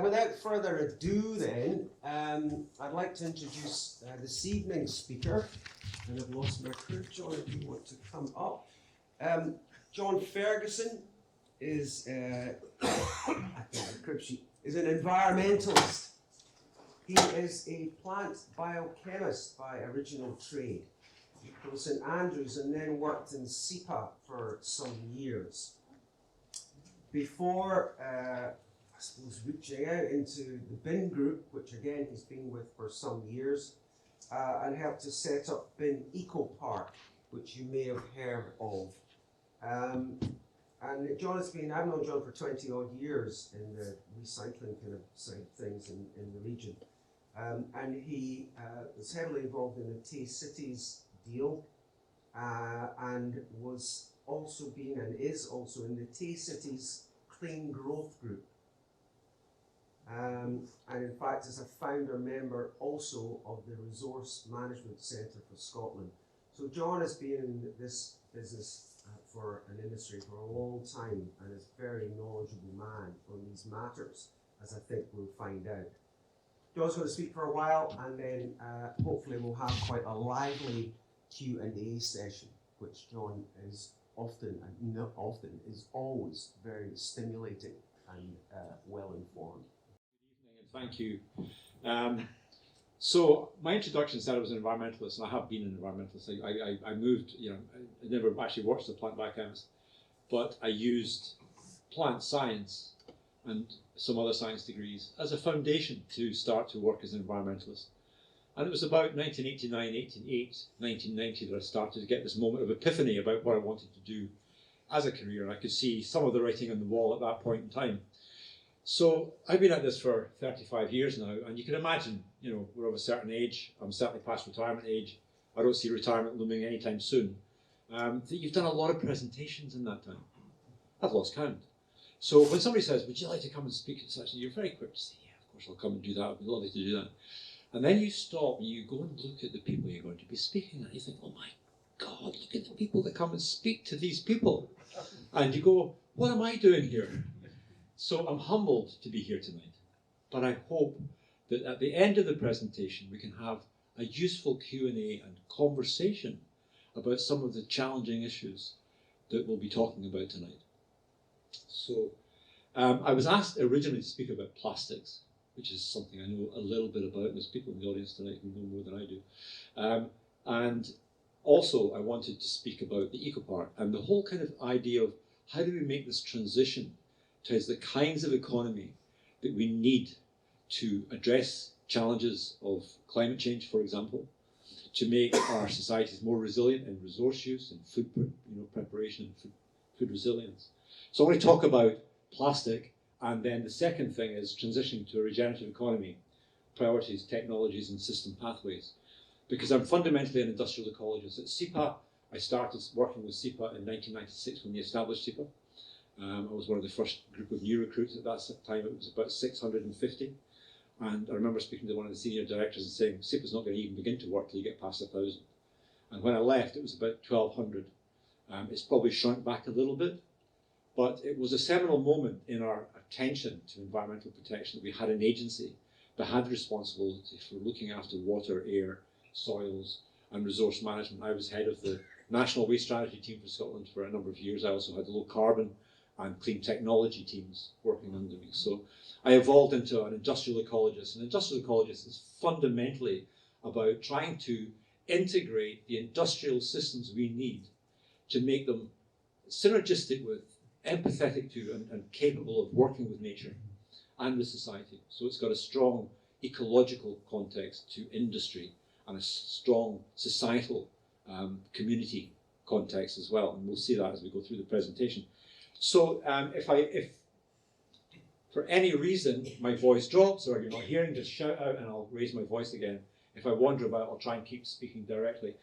Without further ado then, I'd like to introduce this evening's speaker, and I've lost my crib. John, if you want to come up. John Ferguson is, I think the crib sheet, is an environmentalist. He is a plant biochemist by original trade. He from St Andrews and then worked in SEPA for some years. Before, I suppose, reaching out into the Binn Group, which again he's been with for some years, and helped to set up Binn Eco Park, which you may have heard of. And John has been, I've known John for 20 odd years in the recycling kind of side of things in the region. And he was heavily involved in the Tay Cities deal, and was also been and is also in the Tay Cities Clean Growth Group. And in fact is a founder member also of the Resource Management Centre for Scotland. So John has been in this business for an industry for a long time and is a very knowledgeable man on these matters, as I think we'll find out. John's going to speak for a while, and then hopefully we'll have quite a lively Q&A session, which John is often, and not often, is always very stimulating and well informed. Good evening and thank you. So my introduction said I was an environmentalist, and I have been an environmentalist. I moved, I never actually worked as a plant biochemist, but I used plant science and some other science degrees as a foundation to start to work as an environmentalist. And it was about 1990 that I started to get this moment of epiphany about what I wanted to do as a career. And I could see some of the writing on the wall at that point in time. So I've been at this for 35 years now, and you can imagine, we're of a certain age. I'm certainly past retirement age. I don't see retirement looming anytime soon. That you've done a lot of presentations in that time. I've lost count. So when somebody says, would you like to come and speak at such, and you're very quick to say, yeah, of course I'll come and do that. I'd be lovely to do that. And then you stop and you go and look at the people you're going to be speaking at. You think, oh my God, look at the people that come and speak to these people. And you go, what am I doing here? So I'm humbled to be here tonight. But I hope that at the end of the presentation, we can have a useful Q&A and conversation about some of the challenging issues that we'll be talking about tonight. So I was asked originally to speak about plastics, which is something I know a little bit about. There's people in the audience tonight who know more than I do. And also I wanted to speak about the eco park and the whole kind of idea of how do we make this transition towards the kinds of economy that we need to address challenges of climate change, for example, to make our societies more resilient in resource use and food preparation and food resilience. So I want to talk about plastic, and then the second thing is transitioning to a regenerative economy, priorities, technologies, and system pathways. Because I'm fundamentally an industrial ecologist. At SEPA, I started working with SEPA in 1996 when we established SEPA. I was one of the first group of new recruits at that time. It was about 650. And I remember speaking to one of the senior directors and saying, SEPA's not going to even begin to work till you get past 1,000. And when I left, it was about 1,200. It's probably shrunk back a little bit. But it was a seminal moment in our attention to environmental protection that we had an agency that had responsibility for looking after water, air, soils, and resource management. I was head of the National Waste Strategy team for Scotland for a number of years. I also had the low carbon and clean technology teams working under me. So I evolved into an industrial ecologist. An industrial ecologist is fundamentally about trying to integrate the industrial systems we need to make them synergistic with, empathetic to, and capable of working with nature and with society. So it's got a strong ecological context to industry and a strong societal community context as well. And we'll see that as we go through the presentation. So if for any reason my voice drops or you're not hearing, just shout out and I'll raise my voice again. If I wander about, I'll try and keep speaking directly.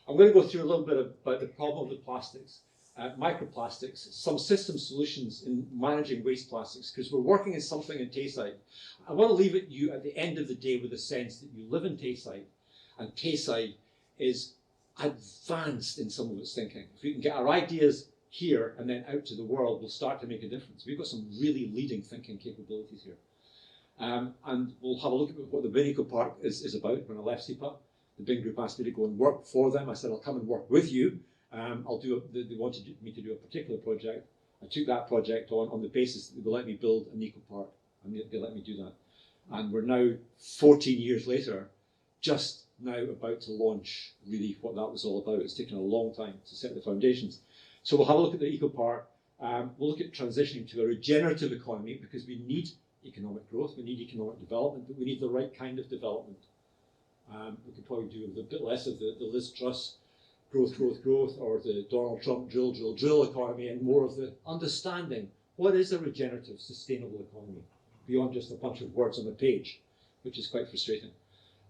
I'm going to go through a little bit about the problem of the plastics. Microplastics, some system solutions in managing waste plastics, because we're working in something in Tayside. I want to leave it you at the end of the day with a sense that you live in Tayside, and Tayside is advanced in some of its thinking. If we can get our ideas here and then out to the world, we'll start to make a difference. We've got some really leading thinking capabilities here. And we'll have a look at what the Binn Eco Park is about. When I left CPA, the Binn Group asked me to go and work for them. I said, I'll come and work with you. They wanted me to do a particular project. I took that project on the basis that they would let me build an eco park, and they let me do that. And we're now 14 years later, just now about to launch really what that was all about. It's taken a long time to set the foundations. So we'll have a look at the eco park. We'll look at transitioning to a regenerative economy, because we need economic growth, we need economic development, but we need the right kind of development. We could probably do a bit less of the Liz Truss growth, or the Donald Trump drill economy, and more of the understanding what is a regenerative, sustainable economy, beyond just a bunch of words on a page, which is quite frustrating.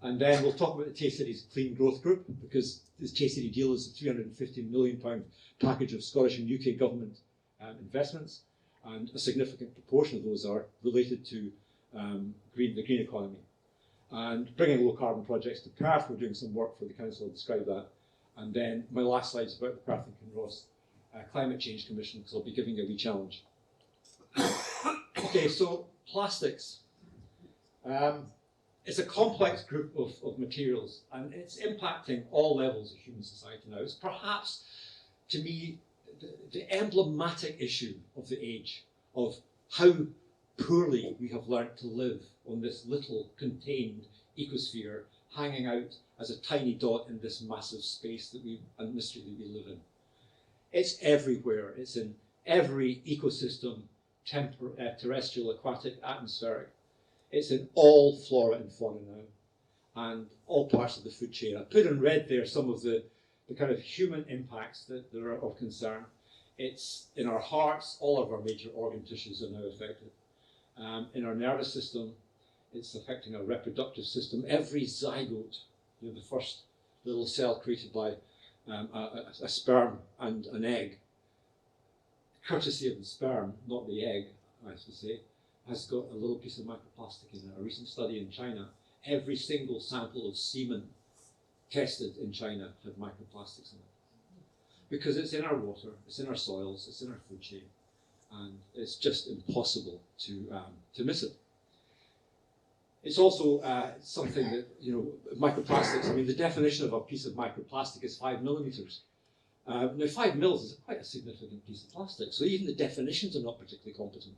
And then we'll talk about the Tay City's Clean Growth Group, because this Tay City deal is a £350 million package of Scottish and UK government investments, and a significant proportion of those are related to the green economy. And bringing low carbon projects to Perth, we're doing some work for the council, I'll describe that. And then my last slide is about the Perth and Kinross Climate Change Commission, because I'll be giving you a wee challenge. Okay, so plastics. It's a complex group of materials, and it's impacting all levels of human society now. It's perhaps, to me, the emblematic issue of the age, of how poorly we have learnt to live on this little contained ecosphere, hanging out as a tiny dot in this massive space and mystery that we live in. It's everywhere. It's in every ecosystem, terrestrial, aquatic, atmospheric. It's in all flora and fauna now, and all parts of the food chain. I put in red there some of the kind of human impacts that are of concern. It's in our hearts. All of our major organ tissues are now affected. In our nervous system, it's affecting our reproductive system. Every zygote, the first little cell created by a sperm and an egg, courtesy of the sperm, not the egg, I should say, has got a little piece of microplastic in it. A recent study in China, every single sample of semen tested in China had microplastics in it. Because it's in our water, it's in our soils, it's in our food chain, and it's just impossible to miss it. It's also something that, microplastics, I mean, the definition of a piece of microplastic is 5 millimeters. Now, 5 mils is quite a significant piece of plastic, so even the definitions are not particularly competent.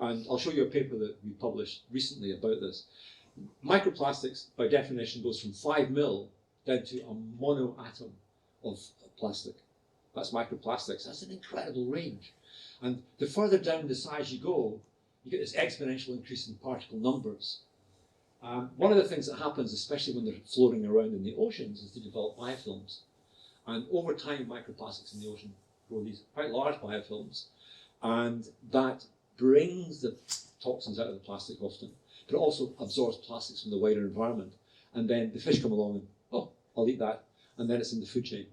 And I'll show you a paper that we published recently about this. Microplastics, by definition, goes from 5 mil down to a monoatom of plastic. That's microplastics. That's an incredible range. And the further down the size you go, you get this exponential increase in particle numbers. One of the things that happens, especially when they're floating around in the oceans, is they develop biofilms. And over time, microplastics in the ocean grow these quite large biofilms. And that brings the toxins out of the plastic often, but it also absorbs plastics from the wider environment. And then the fish come along and, oh, I'll eat that. And then it's in the food chain.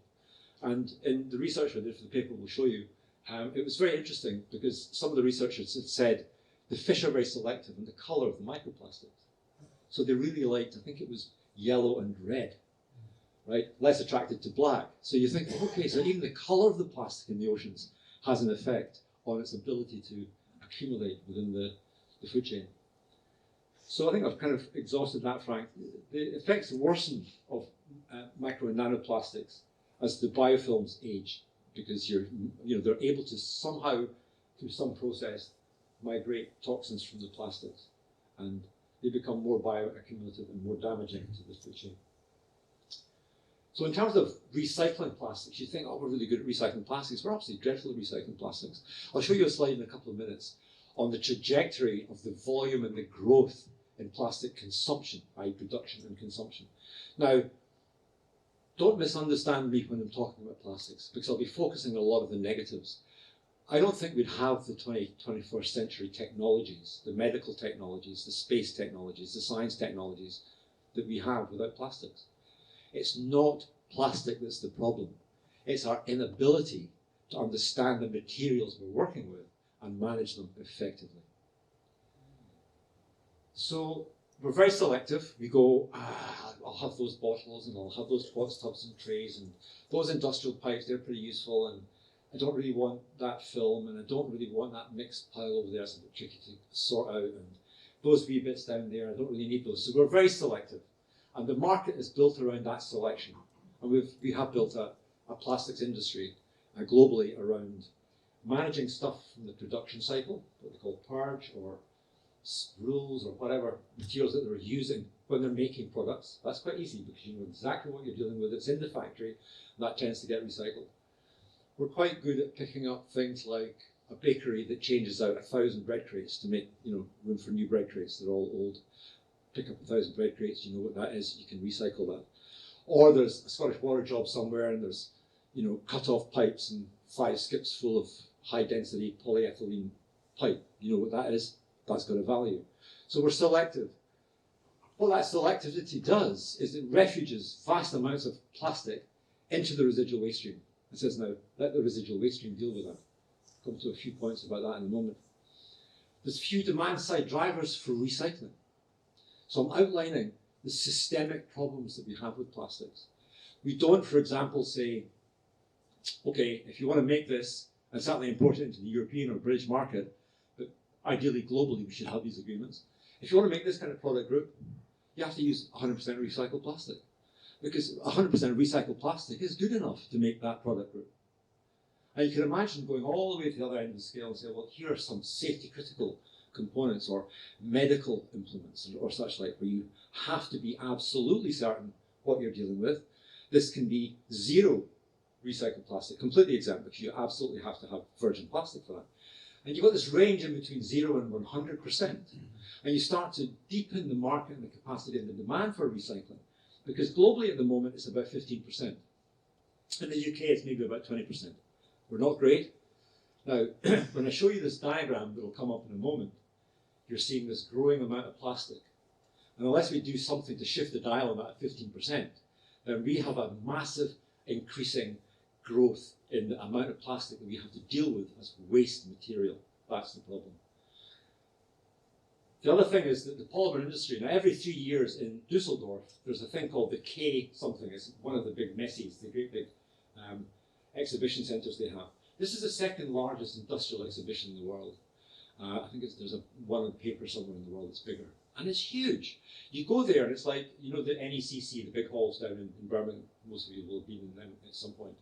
And in the research I did for the paper we'll show you, it was very interesting because some of the researchers had said the fish are very selective in the colour of the microplastics. So they really liked, I think it was yellow and red, right? Less attracted to black. So you think, okay, so even the colour of the plastic in the oceans has an effect on its ability to accumulate within the food chain. So I think I've kind of exhausted that, Frank. The effects worsen of micro and nanoplastics as the biofilms age, because they're able to somehow, through some process, migrate toxins from the plastics, and they become more bioaccumulative and more damaging to the food chain. So in terms of recycling plastics, you think, oh, we're really good at recycling plastics. We're absolutely dreadful at recycling plastics. I'll show you a slide in a couple of minutes on the trajectory of the volume and the growth in plastic consumption, i.e. production and consumption. Now, don't misunderstand me when I'm talking about plastics, because I'll be focusing on a lot of the negatives. I don't think we'd have the 21st century technologies, the medical technologies, the space technologies, the science technologies that we have without plastics. It's not plastic that's the problem. It's our inability to understand the materials we're working with and manage them effectively. So we're very selective. We go, I'll have those bottles and I'll have those pots, tubs and trays and those industrial pipes, they're pretty useful, and I don't really want that film and I don't really want that mixed pile over there. It's a bit tricky to sort out. those wee bits down there, I don't really need those. So we're very selective. And the market is built around that selection. And we have built a plastics industry globally around managing stuff from the production cycle, what they call purge or rules or whatever materials that they're using when they're making products. That's quite easy because you know exactly what you're dealing with. It's in the factory, and that tends to get recycled. We're quite good at picking up things like a bakery that changes out 1,000 bread crates to make room for new bread crates. They're all old. Pick up 1,000 bread crates, you know what that is, you can recycle that. Or there's a Scottish water job somewhere and there's cut off pipes and 5 skips full of high density polyethylene pipe. You know what that is? That's got a value. So we're selective. What that selectivity does is it refuges vast amounts of plastic into the residual waste stream. It says now, let the residual waste stream deal with that. I'll come to a few points about that in a moment. There's few demand side drivers for recycling. So I'm outlining the systemic problems that we have with plastics. We don't, for example, say, okay, if you want to make this and certainly import it into the European or British market, but ideally globally we should have these agreements. If you want to make this kind of product group, you have to use 100% recycled plastic. Because 100% recycled plastic is good enough to make that product group. And you can imagine going all the way to the other end of the scale and say, well, here are some safety critical components or medical implements or such like, where you have to be absolutely certain what you're dealing with. This can be zero recycled plastic, completely exempt, because you absolutely have to have virgin plastic for that. And you've got this range in between 0 and 100%. And you start to deepen the market and the capacity and the demand for recycling. Because globally at the moment it's about 15%. In the UK it's maybe about 20%. We're not great. Now, when I show you this diagram that will come up in a moment, you're seeing this growing amount of plastic. And unless we do something to shift the dial on that 15%, then we have a massive increasing growth in the amount of plastic that we have to deal with as waste material. That's the problem. The other thing is that the polymer industry, now every 3 years in Dusseldorf, there's a thing called the K something. It's one of the big messes, the great big exhibition centres they have. This is the second largest industrial exhibition in the world. I think there's one on paper somewhere in the world that's bigger. And it's huge. You go there and it's like, the NECC, the big halls down in Birmingham. Most of you will have been in them at some point.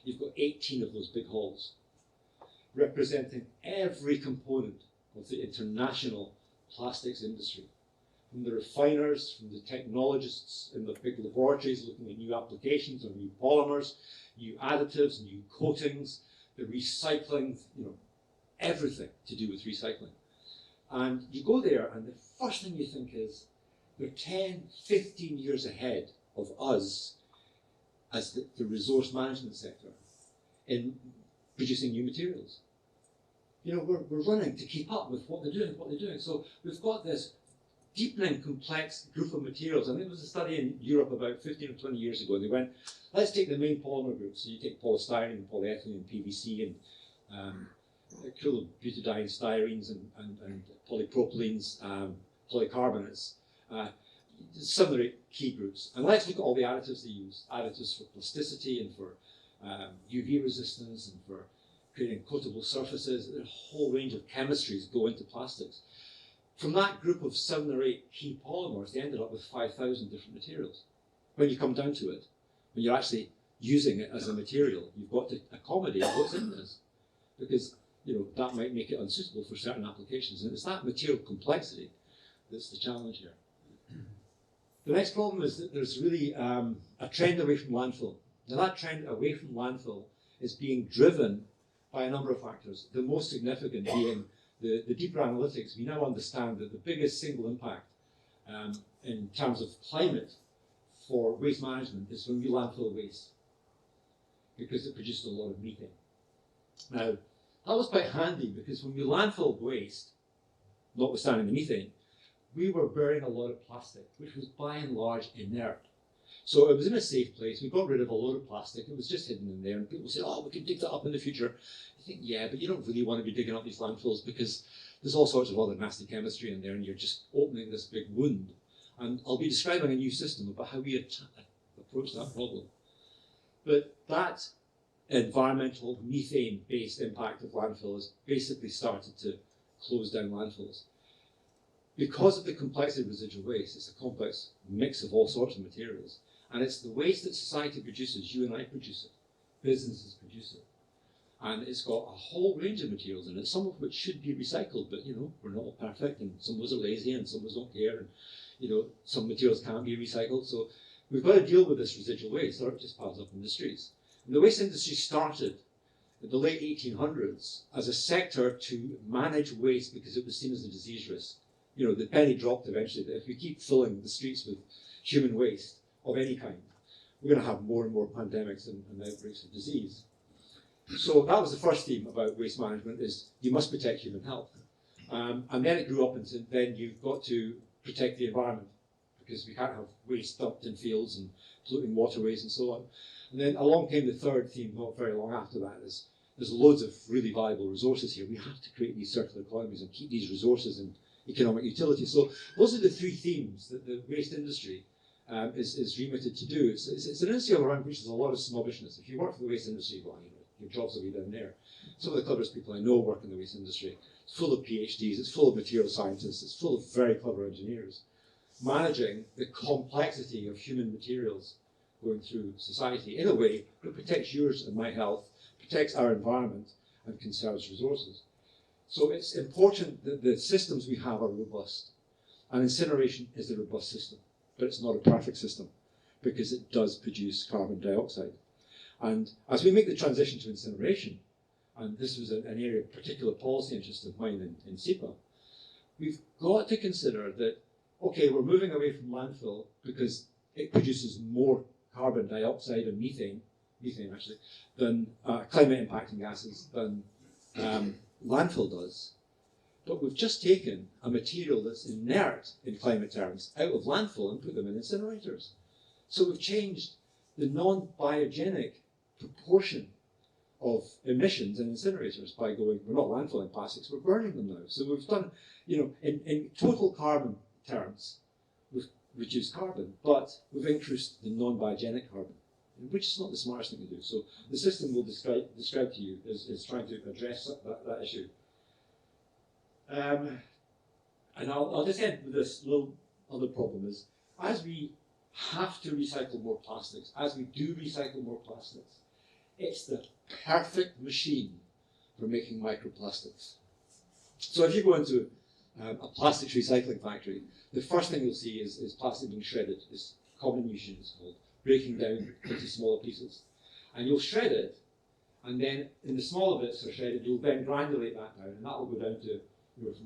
You've got 18 of those big halls representing every component of the international plastics industry. From the refiners, from the technologists in the big laboratories looking at new applications or new polymers, new additives, new coatings, the recycling, everything to do with recycling. And you go there and the first thing you think is, they're 10, 15 years ahead of us as the resource management sector in producing new materials. We're running to keep up with what they're doing. So we've got this deepening complex group of materials. I think there was a study in Europe about 15 or 20 years ago, and they went, let's take the main polymer groups. So you take polystyrene, polyethylene, PVC, and acrylbutadiene styrenes and polypropylenes, polycarbonates, 7 or 8 key groups. And let's look at all the additives they use. Additives for plasticity and for UV resistance and for creating coatable surfaces. A whole range of chemistries go into plastics. From that group of 7 or 8 key polymers, they ended up with 5,000 different materials. When you come down to it, when you're actually using it as a material, you've got to accommodate what's in this. Because that might make it unsuitable for certain applications. And it's that material complexity that's the challenge here. The next problem is that there's really a trend away from landfill. Now that trend away from landfill is being driven by a number of factors. The most significant being the deeper analytics. We now understand that the biggest single impact in terms of climate for waste management is when we landfill waste, because it produces a lot of methane. Now, that was quite handy because when we landfill waste, notwithstanding the methane, we were burying a lot of plastic, which was by and large inert. So it was in a safe place. We got rid of a lot of plastic. It was just hidden in there. And people say, oh, we can dig that up in the future. I think, yeah, but you don't really want to be digging up these landfills because there's all sorts of other nasty chemistry in there and you're just opening this big wound. And I'll be describing a new system about how we approach that problem. But that environmental methane-based impact of landfill has basically started to close down landfills. because of the complexity of residual waste, it's a complex mix of all sorts of materials. And it's the waste that society produces. You and I produce it. Businesses produce it. And it's got a whole range of materials in it, some of which should be recycled, but we're not all perfect, and some of us are lazy, and some of us don't care, and some materials can't be recycled. So we've got to deal with this residual waste, or it just piles up in the streets. And the waste industry started in the late 1800s as a sector to manage waste because it was seen as a disease risk. The penny dropped eventually that if we keep filling the streets with human waste of any kind, we're going to have more and more pandemics and outbreaks of disease. So that was the first theme about waste management, is you must protect human health. And then it grew up into, then you've got to protect the environment, because we can't have waste dumped in fields and polluting waterways and so on. And then along came the third theme not very long after that, is there's loads of really valuable resources here. We have to create these circular economies and keep these resources in economic utility. So those are the three themes that the waste industry is remitted to do. It's an industry around which there's a lot of snobbishness. If you work for the waste industry, well, your jobs will be down there. Some of the cleverest people I know work in the waste industry. It's full of PhDs, it's full of material scientists, it's full of very clever engineers, managing the complexity of human materials going through society in a way that protects yours and my health, protects our environment, and conserves resources. So it's important that the systems we have are robust. And incineration is a robust system, but it's not a perfect system, because it does produce carbon dioxide. And as we make the transition to incineration, and this was an area of particular policy interest of mine in SEPA, we've got to consider that, okay, we're moving away from landfill because it produces more carbon dioxide and methane actually, than climate impacting gases than landfill does. But we've just taken a material that's inert in climate terms out of landfill and put them in incinerators. So we've changed the non-biogenic proportion of emissions in incinerators by going, we're not landfilling plastics, we're burning them now. So we've done, in total carbon terms, we've reduced carbon, but we've increased the non-biogenic carbon, which is not the smartest thing to do. So the system we'll describe to you is trying to address that issue. And I'll just end with this little other problem is, as we have to recycle more plastics, as we do recycle more plastics, it's the perfect machine for making microplastics. So if you go into a plastics recycling factory, the first thing you'll see is plastic being shredded. This comminution is called, breaking down into smaller pieces. And you'll shred it, and then in the smaller bits that are shredded, you'll then granulate that down, and that will go down to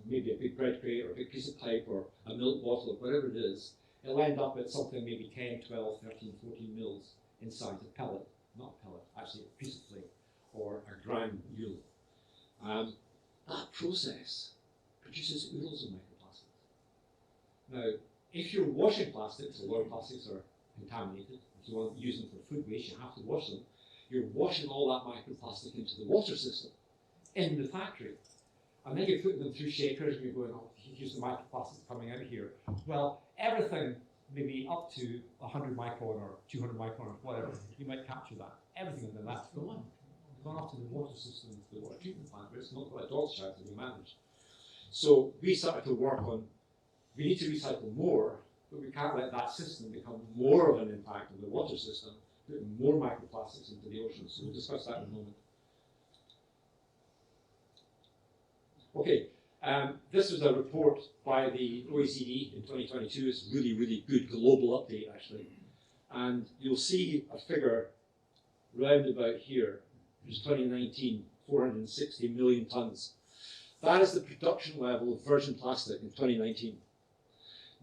maybe a big bread crate or a big piece of pipe or a milk bottle or whatever it is. It'll end up at something maybe 10, 12, 13, 14 mils inside a pellet, not a pellet, actually a piece of flake or a granule. That process produces oodles of microplastics. Now, if you're washing plastics, a lot of plastics are contaminated. If you want to use them for food waste, you have to wash them. You're washing all that microplastic into the water system in the factory. And then you're putting them through shakers and you're going, oh, here's the microplastics coming out of here. Well, everything maybe up to 100 micron or 200 micron or whatever, you might capture that. Everything in that's gone. Gone off to the water system, to the water treatment plant, but it's not got a dog's shite to be managed. So we started to work on, we need to recycle more, but we can't let that system become more of an impact on the water system, putting more microplastics into the ocean. So we'll discuss that in a moment. Okay, this was a report by the OECD in 2022. It's a really, really good global update, actually. And you'll see a figure round about here, which is 2019, 460 million tonnes. That is the production level of virgin plastic in 2019.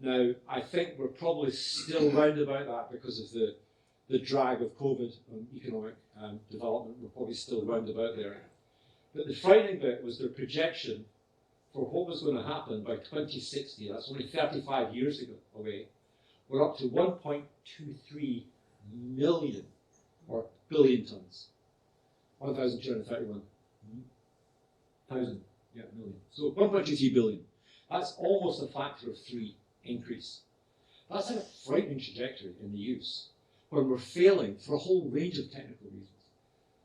Now, I think we're probably still round about that because of the drag of COVID on economic development. We're probably still round about there. But the frightening bit was their projection for what was going to happen by 2060. That's only 35 years away. We're up to 1.23 million, or billion tonnes. 1,231 thousand, million. So 1.23 billion. That's almost a factor of 3 increase. That's a frightening trajectory in the use, when we're failing for a whole range of technical reasons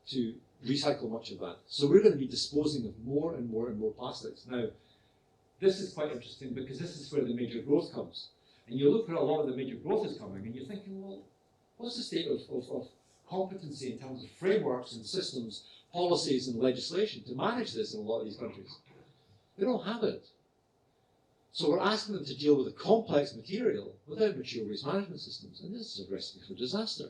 to recycle much of that. So we're going to be disposing of more and more and more plastics. Now, this is quite interesting because this is where the major growth comes. And you look where a lot of the major growth is coming, and you're thinking, well, what's the state of competency in terms of frameworks and systems, policies and legislation to manage this in a lot of these countries? They don't have it. So we're asking them to deal with a complex material without mature waste management systems, and this is a recipe for disaster.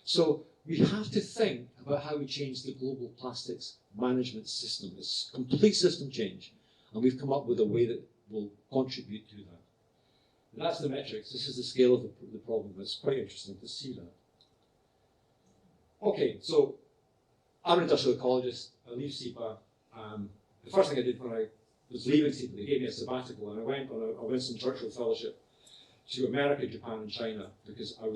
So we have to think about how we change the global plastics management system. It's complete system change, and we've come up with a way that will contribute to that. And that's the metrics. This is the scale of the problem. It's quite interesting to see that. Okay, so I'm an industrial ecologist. I leave SEPA. The first thing I did when I was leaving SEPA, they gave me a sabbatical, and I went on a Winston Churchill Fellowship to America, Japan, and China because I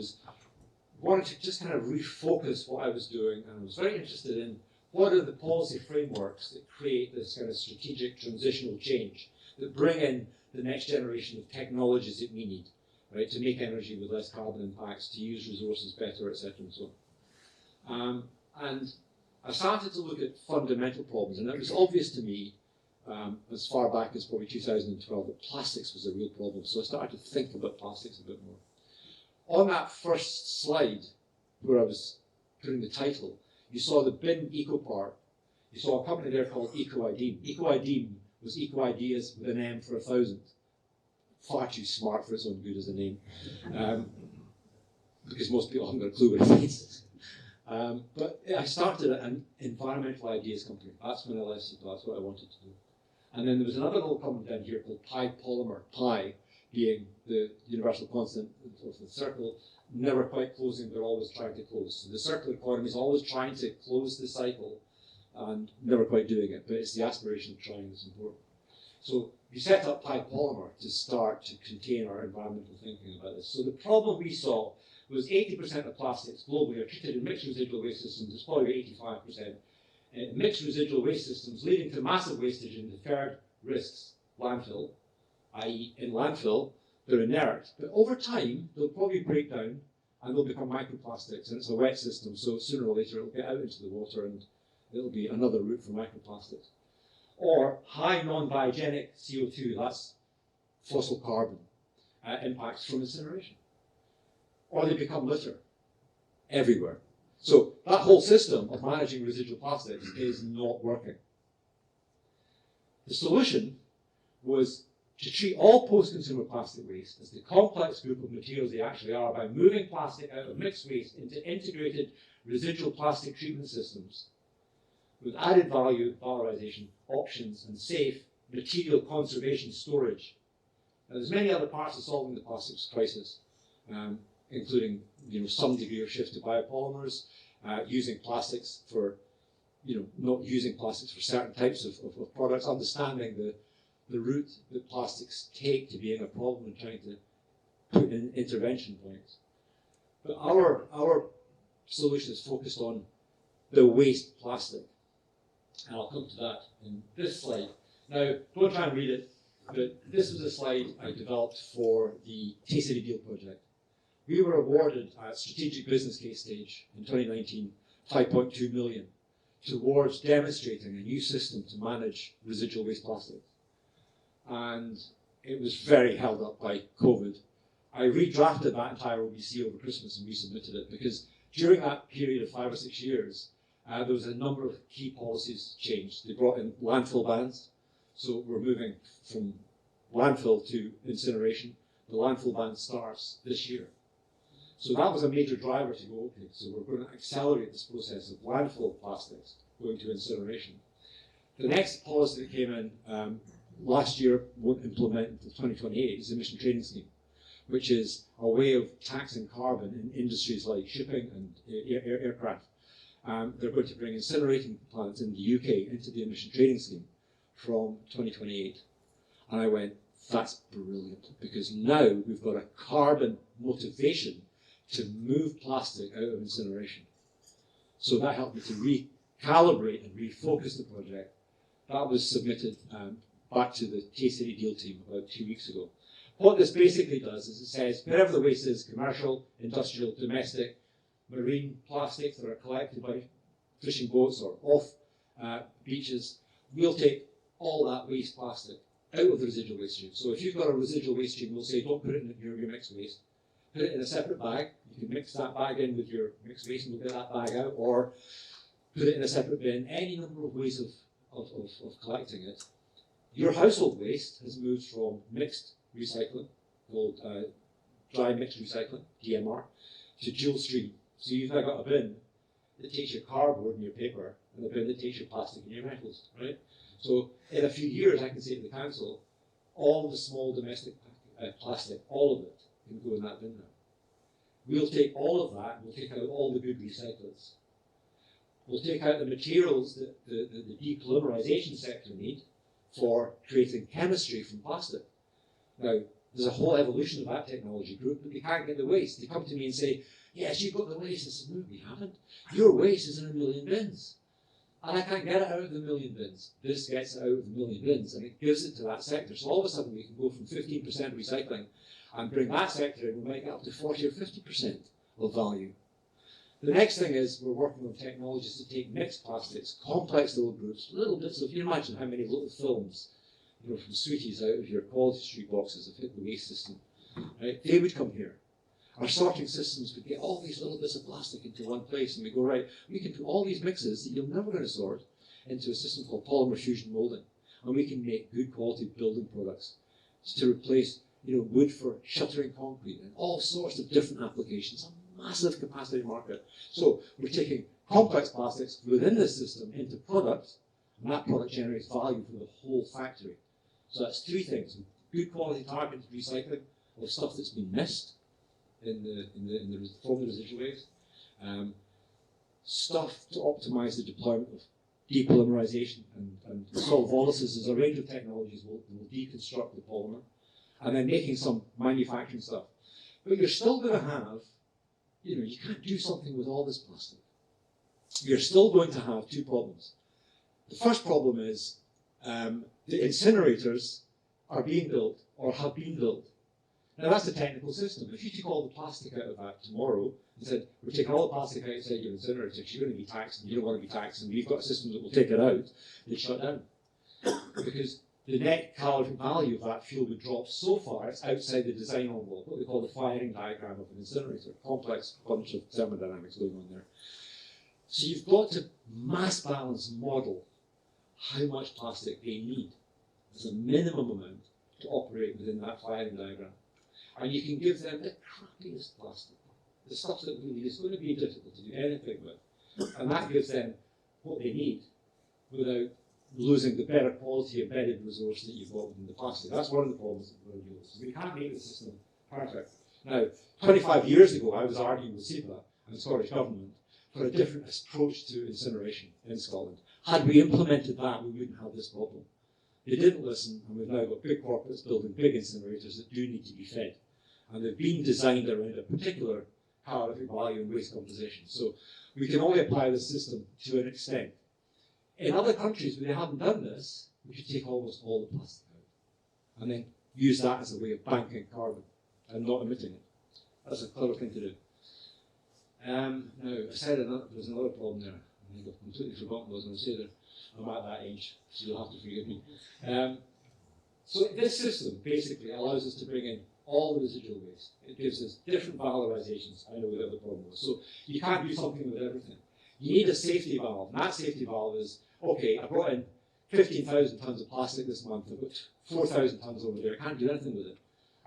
wanted to just kind of refocus what I was doing, and I was very interested in what are the policy frameworks that create this kind of strategic transitional change, that bring in the next generation of technologies that we need, right, to make energy with less carbon impacts, to use resources better, etc., and so on. And I started to look at fundamental problems, and it was obvious to me, as far back as probably 2012, that plastics was a real problem. So I started to think about plastics a bit more. On that first slide, where I was putting the title, you saw the Binn Eco Park. You saw a company there called EcoIdeem. EcoIdeem was Eco Ideas with an M for 1,000. Far too smart for its own good as a name, because most people haven't got a clue what it means. But I started an environmental ideas company. That's when I left SEPA. That's what I wanted to do. And then there was another little company down here called Pi Polymer. Pi being the universal constant of the circle, never quite closing, but always trying to close. So the circular economy is always trying to close the cycle and never quite doing it, but it's the aspiration of trying that's important. So we set up Pi Polymer to start to contain our environmental thinking about this. So the problem we saw was 80% of plastics globally are treated in mixed residual waste systems. It's probably 85%. Mixed residual waste systems leading to massive wastage and deferred risks. Landfill, i.e. in landfill, they're inert, but over time they'll probably break down and they'll become microplastics, and it's a wet system, so sooner or later it'll get out into the water and it'll be another route for microplastics. Or high non-biogenic CO2, that's fossil carbon, impacts from incineration. Or they become litter everywhere. So that whole system of managing residual plastics is not working. The solution was to treat all post-consumer plastic waste as the complex group of materials they actually are by moving plastic out of mixed waste into integrated residual plastic treatment systems with added value, valorization, options, and safe material conservation storage. Now, there's many other parts of solving the plastics crisis, including some degree of shift to biopolymers, using plastics for, not using plastics for certain types of products, understanding the route that plastics take to being a problem and trying to put in intervention points. But our solution is focused on the waste plastic. And I'll come to that in this slide. Now, don't try and read it, but this was a slide I developed for the Tay-City Deal project. We were awarded at strategic business case stage in 2019, 5.2 million towards demonstrating a new system to manage residual waste plastics. And it was very held up by COVID. I redrafted that entire OBC over Christmas and resubmitted it because during that period of 5 or 6 years, there was a number of key policies changed. They brought in landfill bans, so we're moving from landfill to incineration. The landfill ban starts this year. So that was a major driver to go, okay, so we're going to accelerate this process of landfill plastics going to incineration. The next policy that came in last year, won't implement until 2028, is the emission trading scheme, which is a way of taxing carbon in industries like shipping and aircraft. They're going to bring incinerating plants in the UK into the emission trading scheme from 2028. And I went, that's brilliant, because now we've got a carbon motivation to move plastic out of incineration. So that helped me to recalibrate and refocus the project. That was submitted back to the Tay-City Deal team about 2 weeks ago. What this basically does is it says wherever the waste is, commercial, industrial, domestic, marine plastics that are collected by fishing boats or off beaches, we'll take all that waste plastic out of the residual waste stream. So if you've got a residual waste stream, we'll say don't put it in your mixed waste. Put it in a separate bag. You can mix that bag in with your mixed waste and we'll get that bag out, or put it in a separate bin. Any number of ways of collecting it. Your household waste has moved from mixed recycling, called dry mixed recycling, DMR, to dual stream. So you've now got a bin that takes your cardboard and your paper, and a bin that takes your plastic and your metals, right? So in a few years, I can say to the council, all the small domestic plastic, all of it, can go in that bin now. We'll take all of that, and we'll take out all the good recyclers. We'll take out the materials that the depolymerization sector need for creating chemistry from plastic. Now, there's a whole evolution of that technology group, but they can't get the waste. They come to me and say, yes, you've got the waste. I said, no, we haven't. Your waste is in 1 million bins. And I can't get it out of the 1 million bins. This gets it out of the 1 million bins, and it gives it to that sector. So all of a sudden, we can go from 15% recycling and bring that sector in. We might get up to 40 or 50% of value. The next thing is we're working on technologies to take mixed plastics, complex little groups, little bits of, you imagine how many little films, from sweeties out of your Quality Street boxes have hit the waste system. Right? They would come here. Our sorting systems would get all these little bits of plastic into one place, and we go, right, we can put all these mixes that you're never going to sort into a system called polymer fusion molding, and we can make good quality building products to replace wood for shuttering concrete and all sorts of different applications. A massive capacity market. So we're taking complex plastics within this system into products, and that product generates value for the whole factory. So that's three things: good quality targeted recycling of stuff that's been missed from the residual waste, stuff to optimize the deployment of depolymerization and solvolysis. There's a range of technologies will deconstruct the polymer, and then making some manufacturing stuff. But you're still going to have, you can't do something with all this plastic. You're still going to have two problems. The first problem is the incinerators are being built or have been built. Now that's a technical system. If you took all the plastic out of that tomorrow and said, we're taking all the plastic outside your incinerator because you're going to be taxed and you don't want to be taxed, and we've got a system that will take it out, they'd shut down. Because the net calorific value of that fuel would drop so far, it's outside the design envelope, what we call the firing diagram of an incinerator. Complex bunch of thermodynamics going on there. So you've got to mass balance model how much plastic they need as a minimum amount to operate within that firing diagram. And you can give them the crappiest plastic, the stuff that really is going to be difficult to do anything with. And that gives them what they need without losing the better quality embedded resource that you've got within the plastic. That's one of the problems that we're dealing with. We can't make the system perfect. Now, 25 years ago, I was arguing with SEPA and the Scottish Government for a different approach to incineration in Scotland. Had we implemented that, we wouldn't have this problem. They didn't listen, and we've now got big corporates building big incinerators that do need to be fed. And they've been designed around a particular calorific value and waste composition. So we can only apply this system to an extent. In other countries where they haven't done this, we could take almost all the plastic out and then use that as a way of banking carbon and not emitting it. That's a clever thing to do. Now, I said there's another problem there. I think I've completely forgotten what I was going to say there. I'm at that age, so you'll have to forgive me. So this system basically allows us to bring in all the residual waste. It gives us different valorizations. I know we have the problem with. So you can't do something with everything. You need a safety valve, and that safety valve is, okay, I brought in 15,000 tons of plastic this month, I've got 4,000 tons over there, I can't do anything with it.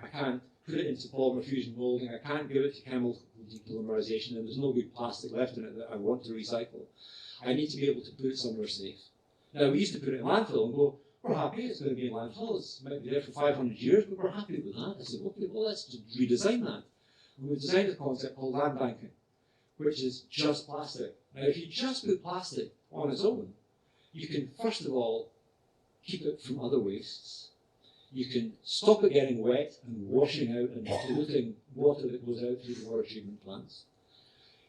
I can't put it into polymer fusion molding, I can't give it to chemical depolymerization, and there's no good plastic left in it that I want to recycle. I need to be able to put it somewhere safe. Now, we used to put it in landfill and go, we're happy, it's going to be in landfill, it might be there for 500 years, but we're happy with that. I said, okay, well, let's redesign that. And we've designed a concept called land banking, which is just plastic. Now, if you just put plastic on its own, you can, first of all, keep it from other wastes. You can stop it getting wet and washing out and polluting water that goes out through the water treatment plants.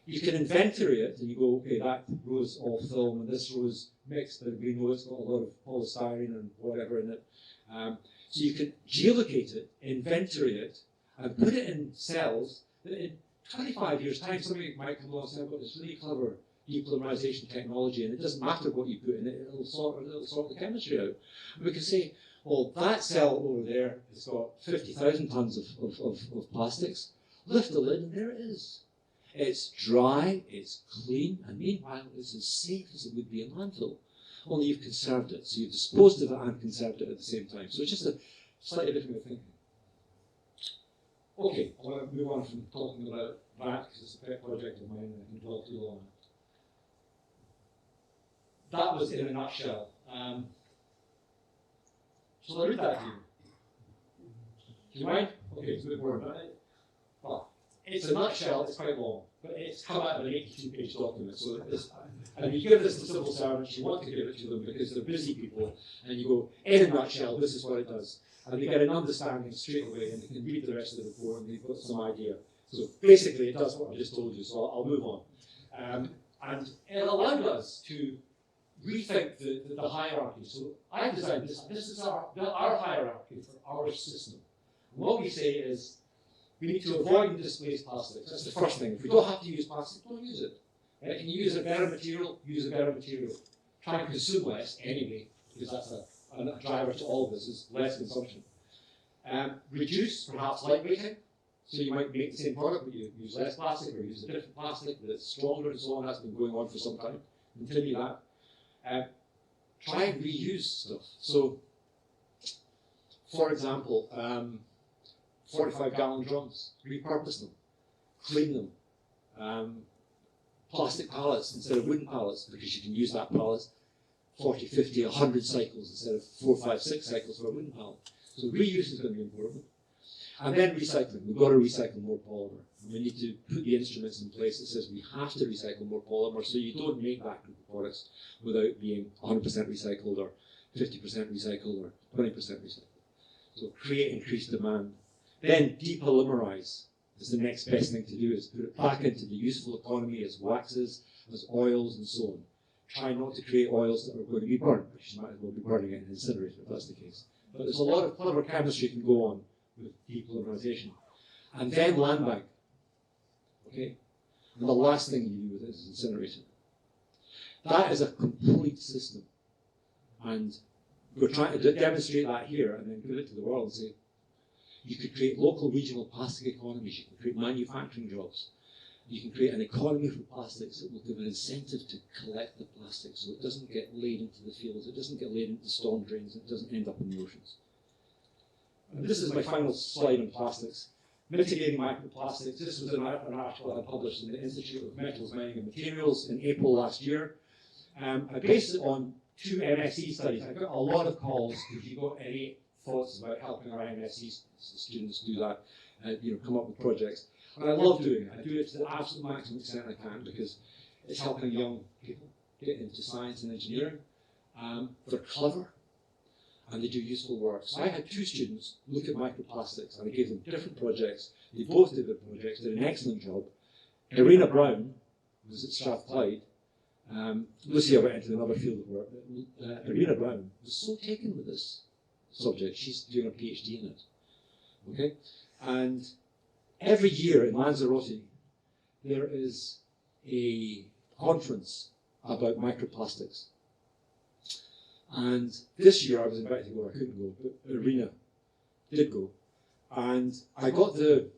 You can inventory it, and you go, okay, that row's all film, and this row's mixed, but we know it's got a lot of polystyrene and whatever in it. So you can geolocate it, inventory it, and put it in cells that in 25 years' time, somebody might come along and say, I've got this really clever depolymerization technology, and it doesn't matter what you put in it, it'll sort the chemistry out. And we can say, Well, that cell over there has got 50,000 tonnes of plastics. Lift the lid and there it is. It's dry, it's clean, and meanwhile it's as safe as it would be in landfill. Only you've conserved it, so you've disposed of it and conserved it at the same time. So it's just a slightly different way of thinking. Okay, I want to move on from talking about that because it's a pet project of mine and I can dwell too long. That was in a nutshell. Shall I read that to you? Do you mind? Okay, it's a bit boring, but well, it's a nutshell, it's quite long, but it's come out of an 82-page document. So and you give this to civil servants, you want to give it to them because they're busy people, and you go, in a nutshell, this is what it does. And they get an understanding straight away, and they can read the rest of the report, and they've got some idea. So basically, it does what I just told you, so I'll move on. And it allowed us to rethink the hierarchy. So I designed this. This is our hierarchy for our system. And what we say is, we need to avoid and displace plastics. That's the first thing. If we don't have to use plastic, don't use it. Right? Can you use a better material? Use a better material. Try and consume less anyway, because that's a driver to all of this, is less consumption. Reduce, perhaps lightweighting. So you might make the same product, but you use less plastic or use a different plastic that's stronger and so on. That's been going on for some time. Continue that. Try and reuse stuff. So, for example, 45-gallon drums, repurpose them, clean them. Plastic pallets instead of wooden pallets, because you can use that pallet 40, 50, 100 cycles instead of 4, 5, 6 cycles for a wooden pallet. So reuse is going to be important. And then recycling. We've got to recycle more polymer. And we need to put the instruments in place that says we have to recycle more polymer, so you don't make that group of products without being 100% recycled or 50% recycled or 20% recycled. So create increased demand. Then depolymerize is the next best thing to do, is put it back into the useful economy as waxes, as oils and so on. Try not to create oils that are going to be burned, because you might as well be burning it in an incinerator if that's the case. But there's a lot of clever chemistry can go on with depolymerization. And then land bank. Okay? And the last thing you do with it is incineration. That is a complete system. And we're trying to demonstrate that here and then give it to the world and say, you could create local regional plastic economies, you can create manufacturing jobs, you can create an economy for plastics that will give an incentive to collect the plastic so it doesn't get laid into the fields, it doesn't get laid into storm drains, it doesn't end up in the oceans. And this is my final slide on plastics. Mitigating microplastics. This was an article I published in the Institute of Metals, Mining and Materials in April last year. I based it on 2 MSc studies. I got a lot of calls if you got any thoughts about helping our MSc students do that, come up with projects. And I love doing it. I do it to the absolute maximum extent I can because it's helping young people get into science and engineering. They're clever and they do useful work. So I had 2 students look at microplastics and I gave them different projects. They both did their projects, did an excellent job. Irina Brown was at Strathclyde. Lucia went into another field of work. Irina Brown was so taken with this subject, she's doing a PhD in it. Okay? And every year in Lanzarote, there is a conference about microplastics. And this year I was invited to go, I couldn't go, but Irina did go. And I got to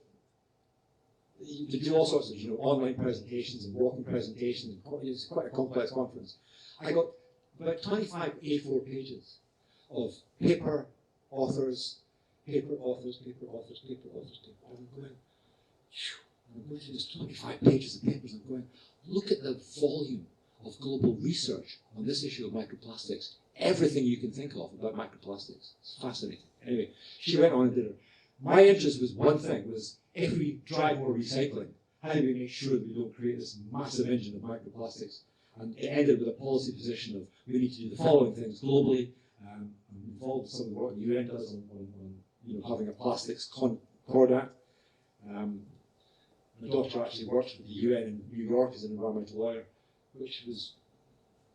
do all sorts of online presentations and walking presentations. It's quite a complex conference. I got about 25 A4 pages of paper authors. And I'm going through this 25 pages of papers and I'm going, look at the volume of global research on this issue of microplastics. Everything you can think of about microplastics. It's fascinating. Anyway, she went on and did it. My interest was one thing, was if we drive more recycling, how do we make sure that we don't create this massive engine of microplastics? And it ended with a policy position of we need to do the following things globally. I'm involved in some of the work the UN does on having a plastics concordat. My daughter actually works with the UN in New York as an environmental lawyer, which was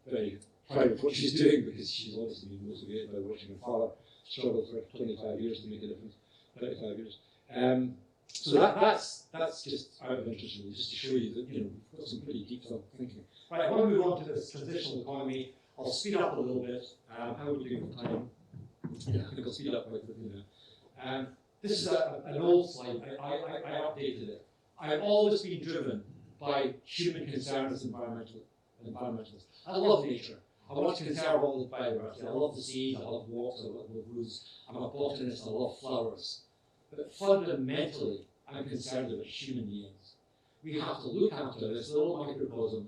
very proud of what she's doing because she's obviously been motivated by watching her father struggle for 25 years to make a difference. 35 years. So that's just out of interest, really, just to show you that we've got some pretty deep thinking. Right, I want to move on to this transitional economy. I'll speed up a little bit. How are we doing for time? Yeah, I think I'll speed up quite quickly now. This is an old slide. I updated it. I've always been driven by human concern as environmentalists. I love nature. I want to conserve all the biodiversity. I love the seas, I love water, I love roots. I'm a botanist, I love flowers. But fundamentally, I'm concerned about human beings. We have to look after this little microcosm.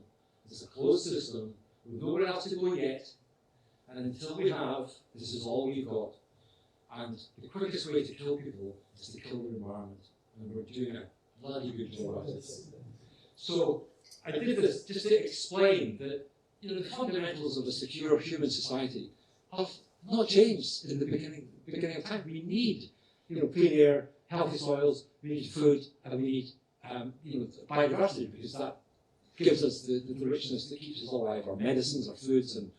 It's a closed system. We've nowhere else to go yet. And until we have, this is all we've got. And the quickest way to kill people is to kill the environment. And we're doing a bloody good job at it. So I did this just to explain that the fundamentals of a secure human society have not changed in the beginning of time. We need clean air, healthy soils, we need food, and we need biodiversity, because that gives us the richness that keeps us alive, our medicines, our foods, and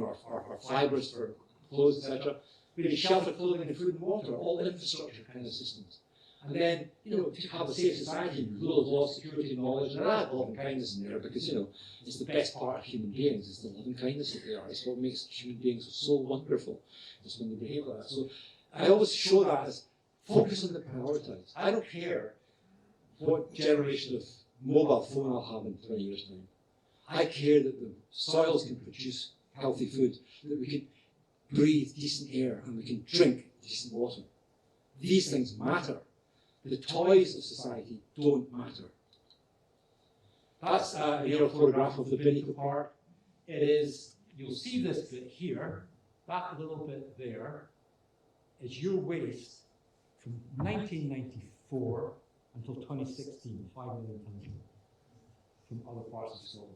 our fibres for clothes, etc. We need shelter, clothing, and food and water, all infrastructure kind of systems. And then, to have a safe society, rule of law, security, knowledge, and I add love and kindness in there, because, it's the best part of human beings, is the love and kindness that they are. It's what makes human beings so wonderful, is when they behave like that. So I always show that as focus on the prioritize. I don't care what generation of mobile phone I'll have in 20 years' time. I care that the soils can produce healthy food, that we can breathe decent air, and we can drink decent water. These things matter. The toys of society don't matter. That's an aerial photograph of the Binn Group park. It is, you'll see this bit here, that little bit there is your waste from 1994 until 2016, 5 million tonnes from other parts of Scotland.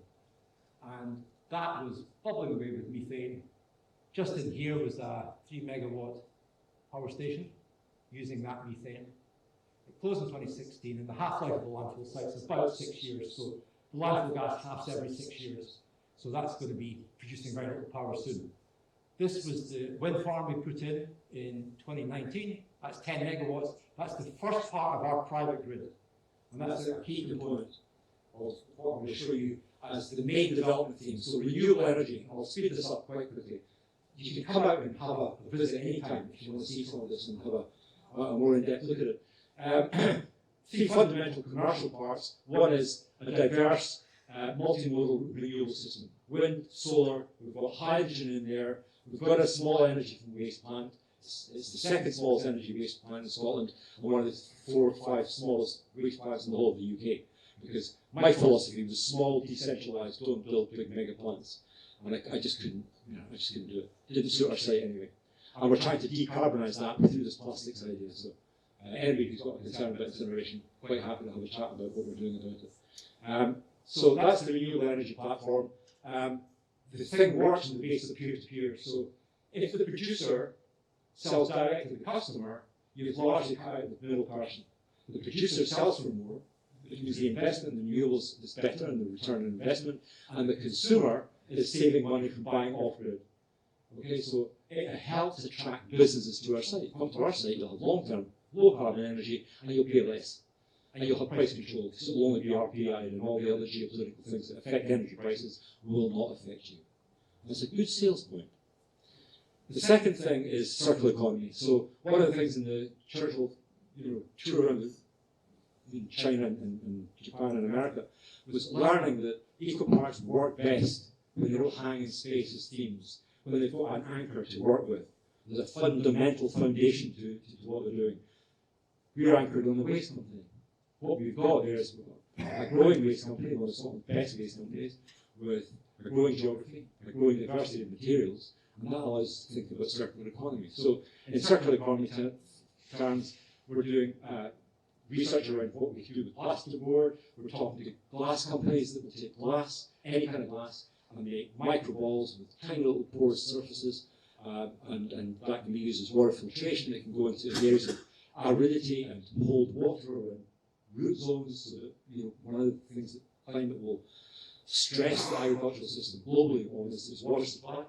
And that was bubbling away with methane. Just in here was a 3 megawatt power station using that methane. It closed in 2016, and the half-life of the landfill site is about 6 years. So the landfill gas halves every 6 years. So that's going to be producing very little power soon. This was the wind farm we put in 2019. That's 10 megawatts. That's the first part of our private grid. And that's a key component of what I'm going to show you as the main development theme. So renewable energy. I'll speed this up quite quickly. You can come out and have a visit anytime if you want to see some of this and have a more in-depth look at it. Three fundamental commercial parts. One is a diverse, multimodal renewable system. Wind, solar, we've got hydrogen in there, we've got a small energy from waste plant. It's the second smallest energy waste plant in Scotland, and one of the 4 or 5 smallest waste plants in the whole of the UK. Because my philosophy was small, decentralised, don't build big mega plants. And I just couldn't, I just couldn't do it. It didn't suit our site anyway. And we're trying to decarbonise that through this plastics idea. So anybody who's got a concern about incineration, quite happy to have a chat about what we're doing about it. So that's the renewable energy platform. The thing works on the basis of peer-to-peer. So if the producer sells direct to the customer, you've largely cut out the middle person. The producer sells for more, which means the investment in renewables is better and the return on investment, and the consumer is saving money from buying off-grid. Okay, so it helps attract businesses to our site. Come to our site, you'll have long-term, low-carbon energy, and you'll pay less. And you'll have price control, because it will only be RPI, and all the other geopolitical things that affect energy prices will not affect you. That's a good sales point. The second thing is circular economy. So one of the things in the Churchill tour around in China and Japan and America was learning that eco-parks work best when they don't hang in space as themes, when they've got an anchor to work with. There's a fundamental foundation to what they're doing. We're anchored on the waste company. What we've got there is a growing waste company, one of Scotland's best waste companies, with a growing geography, a growing diversity of materials, and that allows us to think about circular economy. So in circular economy terms, we're doing research around what we can do with plasterboard. We're talking to glass companies that will take glass, any kind of glass, and make microballs with tiny little porous surfaces, and that can be used as water filtration. It can go into areas of aridity and hold water and root zones. So that, one of the things that climate will stress the agricultural system globally on is water supply.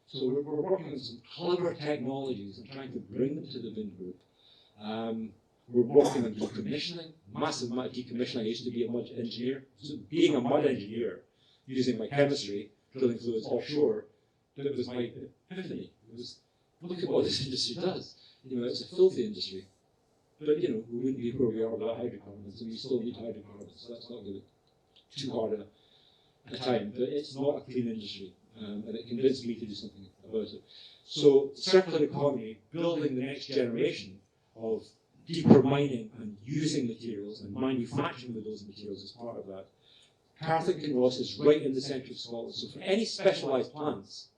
So we're working on some clever technologies and trying to bring them to the Binn Group. We're working on decommissioning, massive amount of decommissioning. I used to be a mud engineer. So being a mud engineer, using my chemistry, drilling fluids offshore, that was my epiphany. It was, look at what this industry does. It's a filthy industry. But, we wouldn't be where we are without hydrocarbons, and we still need hydrocarbons, so let's not give it too hard a time. But it's not a clean industry, and it convinced me to do something about it. So, circular economy, building the next generation of deeper mining and using materials and manufacturing with those materials is part of that. Perth and Kinross is right in the centre of Scotland, so for any specialised plants,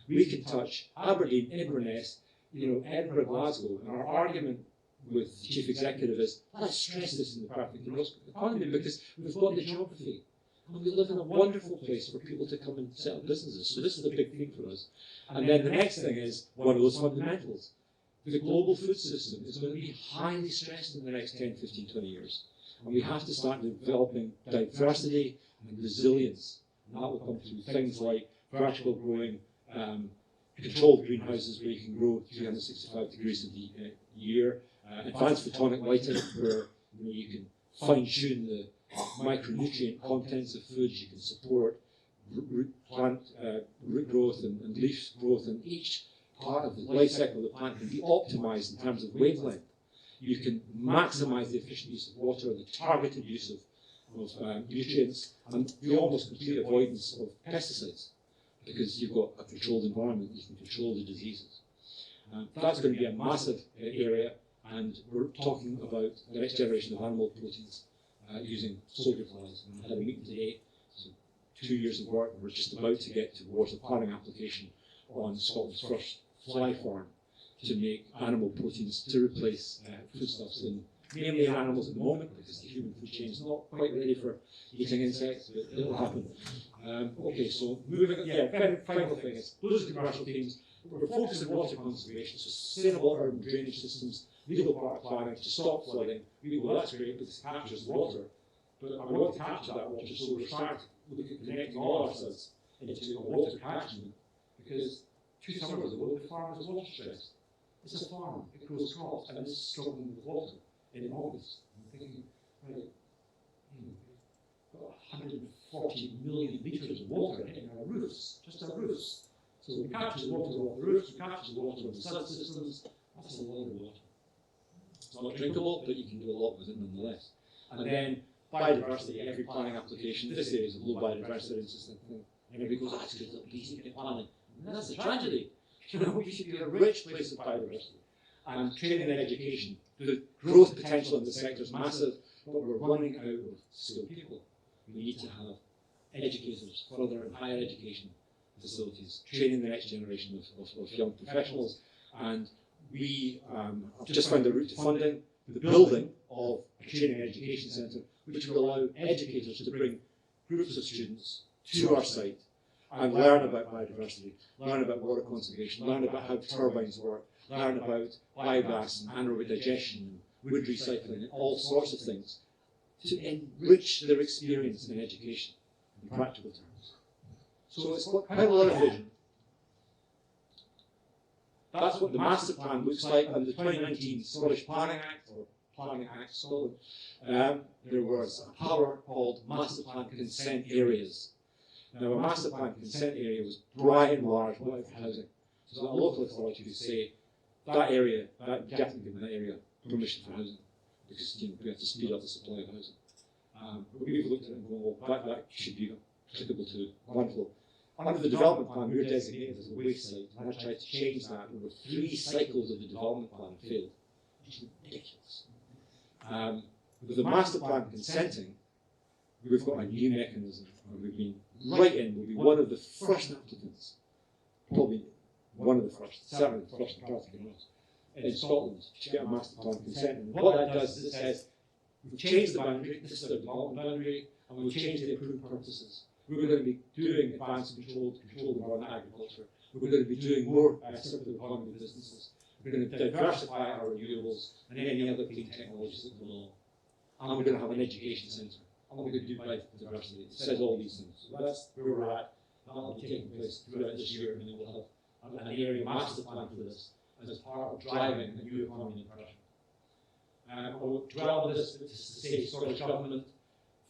we can touch Aberdeen, Inverness, Edinburgh, Glasgow, and our argument with the chief executive is, let's stress this in the Perth and Kinross economy because we've got the geography and we live in a wonderful place for people to come and set up businesses. So this is a big thing for us. And then the next thing is one of those fundamentals. The global food system is going to be highly stressed in the next 10, 15, 20 years. And we have to start developing diversity and resilience. And that will come through things like vertical growing, controlled greenhouses where you can grow 365 degrees of the year, advanced photonic lighting where you can fine-tune the micronutrient contents of foods, you can support root growth and leaf growth, and each part of the life cycle of the plant can be optimized in terms of wavelength. You can maximize the efficient use of water, the targeted use of nutrients, and the almost complete avoidance of pesticides, because you've got a controlled environment, you can control the diseases. That's going to be a massive area, and we're talking about the next generation of animal proteins using soldier flies. And I had a meeting today, so 2 years of work, and we're just about to get towards a planning application on Scotland's first fly farm to make animal proteins to replace foodstuffs mainly in animals at the moment, because the human food chain is not quite ready for eating insects, but it'll happen. Okay, so final thing is, those are the commercial themes. We're focused on water conservation, so sustainable urban drainage systems, legal part planning to stop flooding. Well, that's great because it captures water, but I want to capture that water, so we're starting to look at connecting all ourselves into a water catchment, because 2 summers ago, the farm was water stressed. It's a farm, it grows crops, and it's struggling with water in August. I'm thinking, right, got 140 million litres of water hitting our roofs, just our roofs. So we capture the water off the roofs, we capture the water on the subsystems. That's a lot of water. It's not drinkable, but you can do a lot with it nonetheless. And then biodiversity, every planning application, this area is a low biodiversity insistent thing. And everybody goes, that's good, look, easy to get planning. And that's a tragedy. We should be a rich place of biodiversity. And training and education. The growth potential in the sector is massive, but we're running out of skilled people. We need to have educators, further and higher education facilities, training the next generation of young professionals. And we have just found a route to funding the building of a training and education centre, which will allow educators to bring groups of students to our site and learn about biodiversity, learn about water conservation, learn about how turbines work, learn about biogas and anaerobic digestion and wood recycling and all sorts of things to enrich their experience in education in practical terms. So it's quite a lot of vision. That's what the master plan looks like under the 2019 Scottish Planning Act, or Planning Act Scotland. There was a power called Master Plan Consent Areas. Now, a master plan consent area was by and large what for housing. So a local authority would say that area, that definitely given that area permission for housing, because we have to speed up the supply of housing. But we've looked at it and gone, well, that should be applicable to landfill. Under the development plan, we were designated as a waste site, and I tried to change that. Over 3 cycles of the development plan failed, which is ridiculous. With the master plan consenting, we've got a new mechanism, and we've been right in. We'll be one of the first applicants, probably one of the first, certainly the first in Perth in Scotland to get a master plan consent. And what that does is it says, we've changed the boundary, this is the development boundary, and we've changed the approved purposes. We're going to be doing advanced controlled environment agriculture. We're going to be doing more circular economy businesses. We're going to diversify our renewables and any other clean technologies that come along. And we're going to have an education centre. And we're going to do biodiversity. It says all these things. So that's where we're at. That'll be taking place throughout this year, and then we'll have an area master plan for this as part of driving a new economy in Perthshire. I will dwell on this to say Scottish Government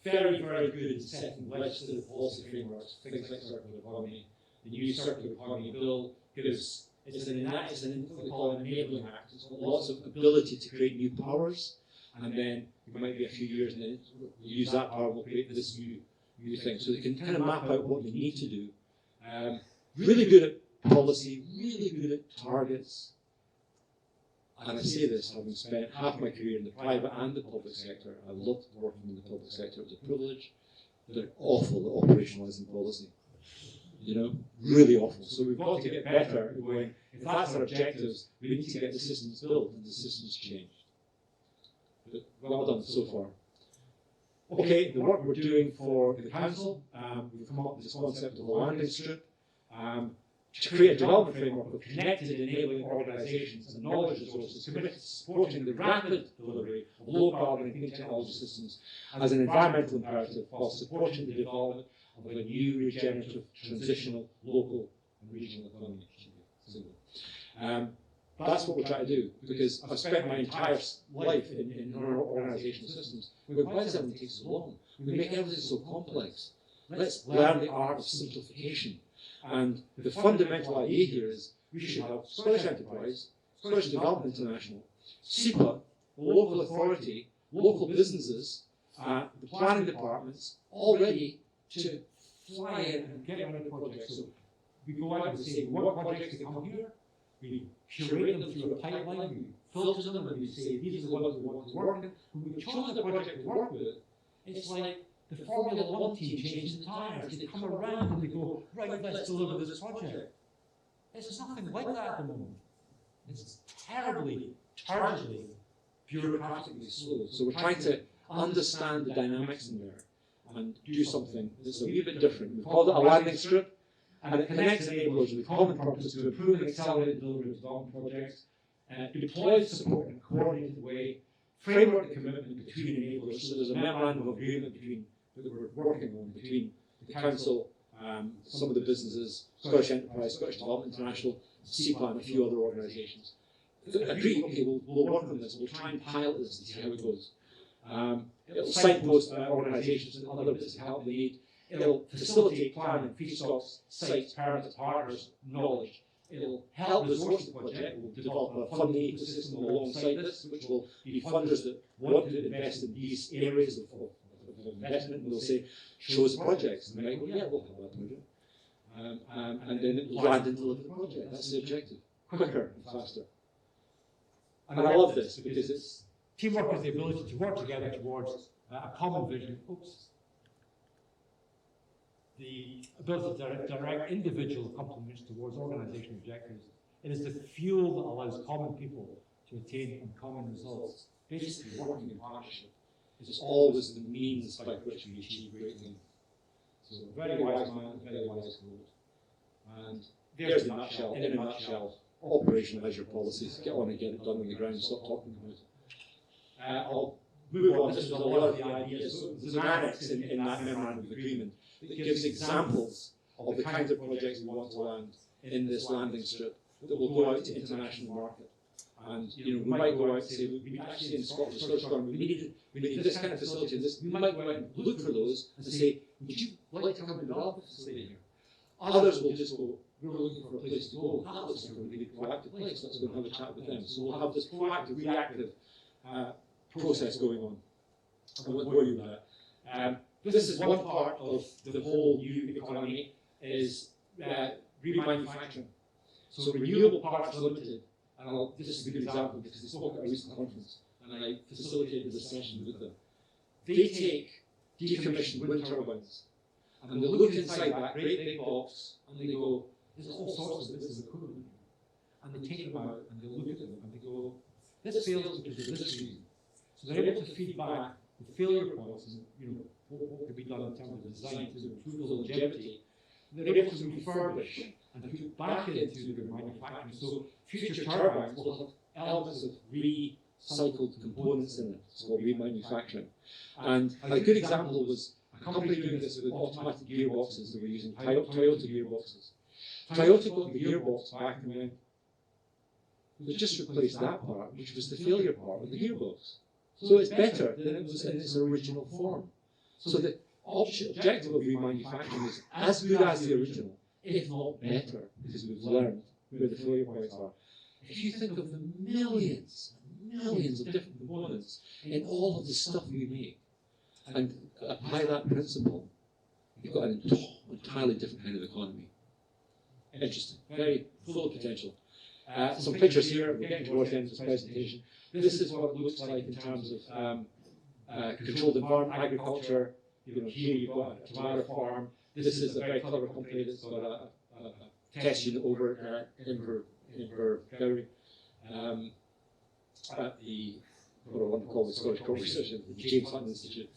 very, very good in setting legislative policy frameworks, things like circular economy. The new circular economy bill gives It's what they call an enabling act. It's got lots of ability to create new powers, and then it might be a few years, and then we use that power, we'll create this new thing. So they can kind of map out what they need to do. Really good at policy, really good at targets. And I say this having spent half my career in the private and the public sector. I loved working in the public sector. It was a privilege. They're awful at operationalising policy. You know, really awful. So we've got to get better at going, if that's our objectives, we need to get the systems built and the systems changed. But well done so far. Okay, the work we're doing for the council, we've come up with this concept of a landing strip to create a development framework of connected enabling organisations and knowledge resources committed to supporting the rapid delivery of low carbon and clean technology systems as an environmental imperative while supporting the development of a new regenerative, transitional, local and regional economy. That's what we're trying to do, because I've spent my entire life in organisational systems. Why does everything take so long? We make everything so complex. Let's learn the art of simplification. And the fundamental idea here is we should have Scottish Enterprise, Scottish Development International, SEPA, the local authority, local businesses, the planning departments, all ready to fly in and get around the project. So we go out and say, what projects can come here? We curate them through a pipeline, we filter them, and we say, these are the ones we want to work in. When we've chosen the project to work with, it's like the Formula One team changes the tyres. They come around and they go, right, let's deliver this project. It's nothing like that at the moment. It's terribly, turgidly, bureaucratically slow. So we're trying to understand the dynamics in there and do something that's a wee bit different. We've called it a landing strip, and it connects enablers with common purpose to improve and accelerate the delivery of development projects, deploys support in a coordinated way, framework the commitment between enablers. So there's a memorandum of agreement that we're working on between the council, some of the businesses, Scottish Enterprise, Scottish Development International, SEPA, and a few other organisations. Agree, okay, we'll work on this, we'll try and pilot this and see how it goes. It'll signpost organisations and other bits of help they need. It'll facilitate planning, feedstocks, sites, permits, partners, knowledge. It'll help resource the project. We'll develop a funding ecosystem alongside this, which will be funders that want to invest in these areas of investment, and they'll say, show us the projects. And they might go, yeah, we'll have that project. And then it will land and deliver the project. That's the objective. Quicker and faster. And I love this because it's teamwork is the ability to work together towards a common vision. The ability to direct individual accomplishments towards organisation objectives. It is the fuel that allows common people to attain common results. basically working in partnership. It's always the means by which we achieve great things. So very wise man, very wise quote. And there's the nutshell, in a nutshell, operationalise your policies, get on and get it done on the ground, stop talking about it. I'll move on. This was a lot of the ideas. So there's an annex in that memorandum of agreement that gives examples of the kinds of projects we want to land in this landing strip that will go out to international market. And we might go out and say, we actually in Scotland, we need this kind of facility, and this. We might go out and look for those and say, would you like to come and develop a facility here? Others will just go, we're looking for a place to go. That looks like a really proactive place. Let's go and have a chat with them. So we'll have this proactive, reactive process going on. I won't bore you with that. This is one part of the whole new economy is remanufacturing. So Renewable Parts Limited, and this is a good example because they spoke at a recent conference and I facilitated this session with them. They take decommissioned wind turbines and they look inside that great big box and they go, there's all sorts of bits of equipment. And they take them out and they look at them and they go, this fails because of this reason. So they're able to feed back the failure points and what could be done in terms of design to improve the longevity. They're able to refurbish and put back into their manufacturing. So future turbines will have elements of recycled components in it. It's called remanufacturing. And a good example was a company doing this with automatic gearboxes. They were using Toyota gearboxes. Toyota got the gearbox back and went, they just replaced that part, which was the failure part of the gearbox. So it's better than it was in its original form. So the objective of remanufacturing is as good as the original, if not better, because we've learned where the failure points are. If you think of the millions and millions of different components in all of the stuff we make, and apply that principle, you've got an entirely different kind of economy. Interesting, very full of potential. Some pictures here, we're getting towards the end of this presentation. This is what it looks like in terms of controlled environment agriculture. Here you've got a tomato farm. This is a very clever company that's got a test unit over in Perthshire at the, what I want to call the Scottish Crop Research, the James Hutton Institute.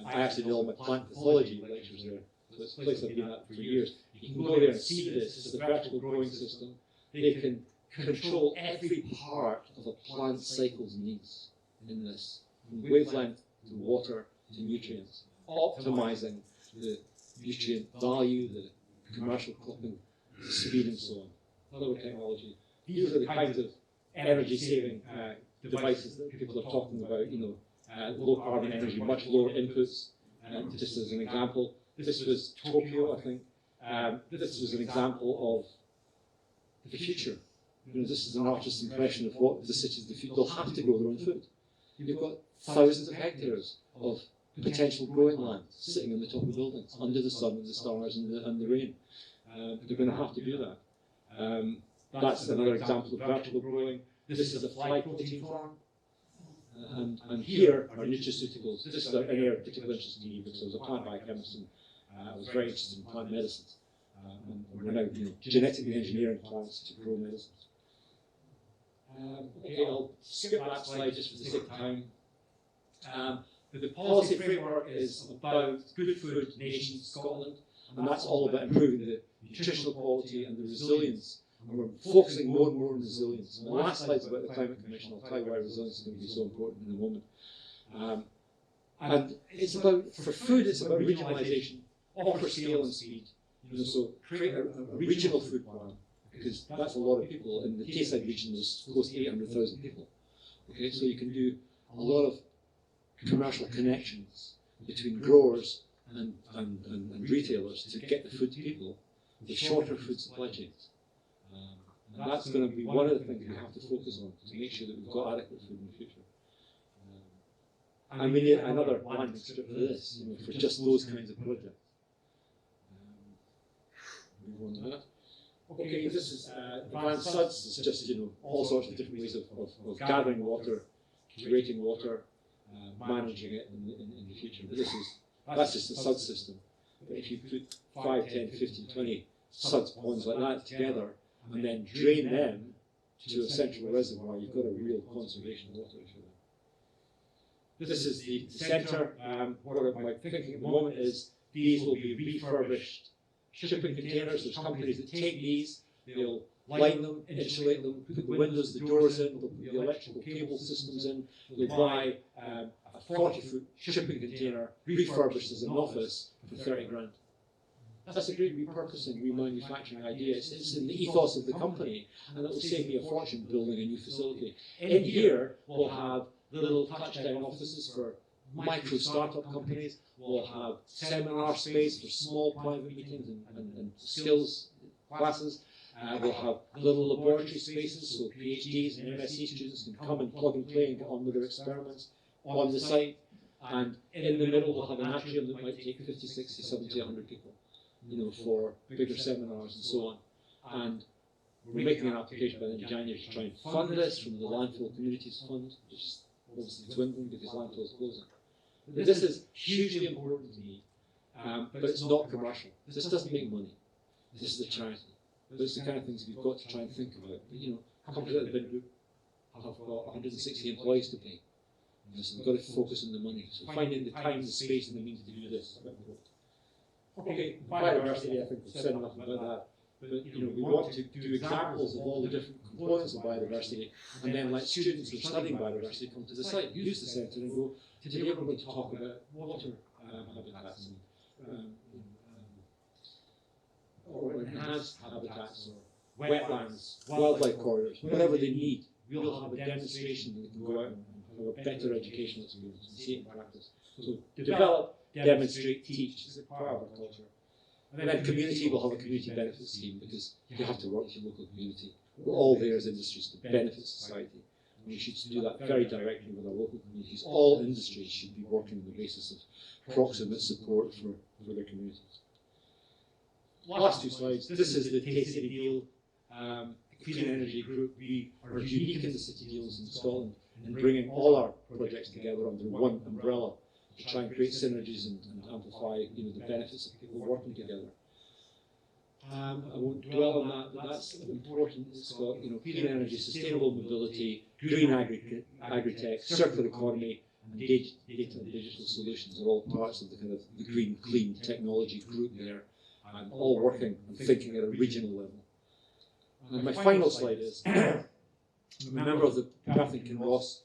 I actually did all my plant pathology lectures there, so it's a place I've been at for years. You can go there and see this. This is a vertical growing system. They can control every part of a plant cycle's needs in this, from wavelength to water to nutrients, optimizing the nutrient value, the commercial clipping, the speed, and so on. Clever technology. These are the kinds of energy-saving devices that people are talking about. Low carbon energy, much lower inputs. Just as an example, this was Tokyo, I think. This was an example of the future. This is an artist's impression of what the cities of the future. They'll have to grow their own food. You've got thousands of hectares of potential growing land sitting on the top of buildings, under the sun and the stars and the rain. They're going to have to do that. That's another example of vertical growing. This is a fly protein farm. And here are nutraceuticals. This is an area of particular interest to me because I was a plant biochemist and I was very interested in plant medicines. And we're now genetically engineering plants to grow medicines. Okay, I'll skip that slide just for the sake of time. The policy framework is about good food nation Scotland, and that's all about improving the nutritional quality and the resilience. And we're focusing more and more on resilience. And the last slide is about the Climate Commission. I'll tell you why resilience is going to be so important in a moment. And it's about, for food, it's about regionalisation, offer scale and speed. So create a regional food plan, because that's a lot of people. In the Tayside region, there's close to 800,000 people. Okay, so you can do a lot of commercial connections between growers and retailers to get the food to people with shorter food supply chains. And that's going to be one of the things we have to focus on to make sure that we've got adequate food in the future. And we need another landing strip for this, for just those kinds of projects. Move on to that. Okay, this is advanced suds. It's just all sorts of different ways of gathering water, curating water, managing it in the future. But that's just the sud system. But if you put 5, 10, 15, 20 suds ponds like that together, and then drain them to a central reservoir, you've got a real conservation of water issue. This is the centre. What my thinking at the moment is these will be refurbished shipping containers. There's companies that take these, they'll line them, insulate them, put the windows, the doors in, they'll put the electrical cable systems in, they'll buy a 40-foot shipping container refurbished as an office for 30 grand. That's a great repurposing, remanufacturing idea. It's in the ethos of the company, and it will save me a fortune building a new facility. In here, we'll have little touchdown offices for micro startup companies. We'll have seminar space for small private meetings and skills classes. We'll have little laboratory spaces so PhDs and MSc students can come and plug and play and get on with their experiments on the site. And in the middle, we'll have an atrium that might take 50, 60, 70, 100 people, for bigger seminars and so on. And we're making an application by the end of January to try and fund this from the Landfill Communities Fund, which is obviously dwindling because landfill is closing. This is hugely important to me, but it's not commercial. This doesn't make money. This is a charity. But it's the kind of things we've got to try and think about. But, companies like the Binn Group have got 160 employees to pay. So they've got to focus on the money. So finding the time, the space, and the means to do this. Okay, biodiversity, I think we've said enough about that. But we want to do examples of all the different components of biodiversity, and then let students who are studying biodiversity come to the site, use the centre, and go, today we're going to talk about water habitats or enhanced habitats or wetlands, wildlife corridors, whatever they need. We'll have a demonstration that can go out and have a better educational experience and see it in practice. So develop, demonstrate, teach is a part of our culture. And then community will have a community benefit scheme, because you have to work with your local community. We're all there as industries to benefit society. And we should do that very directly with our local communities. All industries should be working on the basis of proximate support for their communities. Last two slides. This is the Tay-City deal. Clean Energy Group, we are unique in the city deals in Scotland in bringing all our projects together under one umbrella to try and create synergies and amplify, you know, the benefits of people working together. I won't dwell on that, but that's important. It's got, you know, clean energy, sustainable mobility, green agri-tech, circular economy, and data and digital solutions are all parts of the kind of the green, clean technology group there, and all working and thinking at a regional level. And my final slide is, I'm a member of the Perthshire and Ross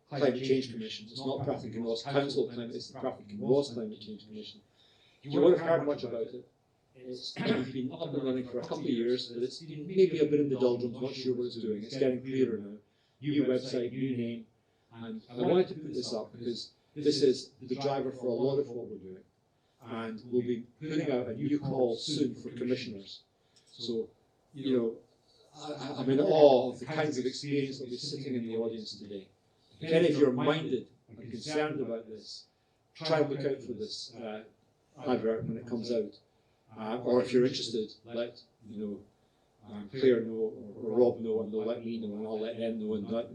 Climate Change Commission. It's not Perthshire and Ross Council Climate, it's the Perthshire and Ross Climate Change Commission. You won't have heard much about it. It's been up and running for a couple of years, but it's been maybe a bit in the doldrums, not sure what it's doing. It's getting clearer now. New website, new name. And I wanted to put this up because this is the driver for a lot of what we're doing. And we'll be putting out a new call soon for commissioners. So, you know, I'm in awe of the kinds of experience that will be sitting in the audience today. If any of you are minded and concerned about this, try and look out for this advert when it comes out. Or if you're interested, let Claire know or Rob know, and they'll let me know, and I'll let them know, and that,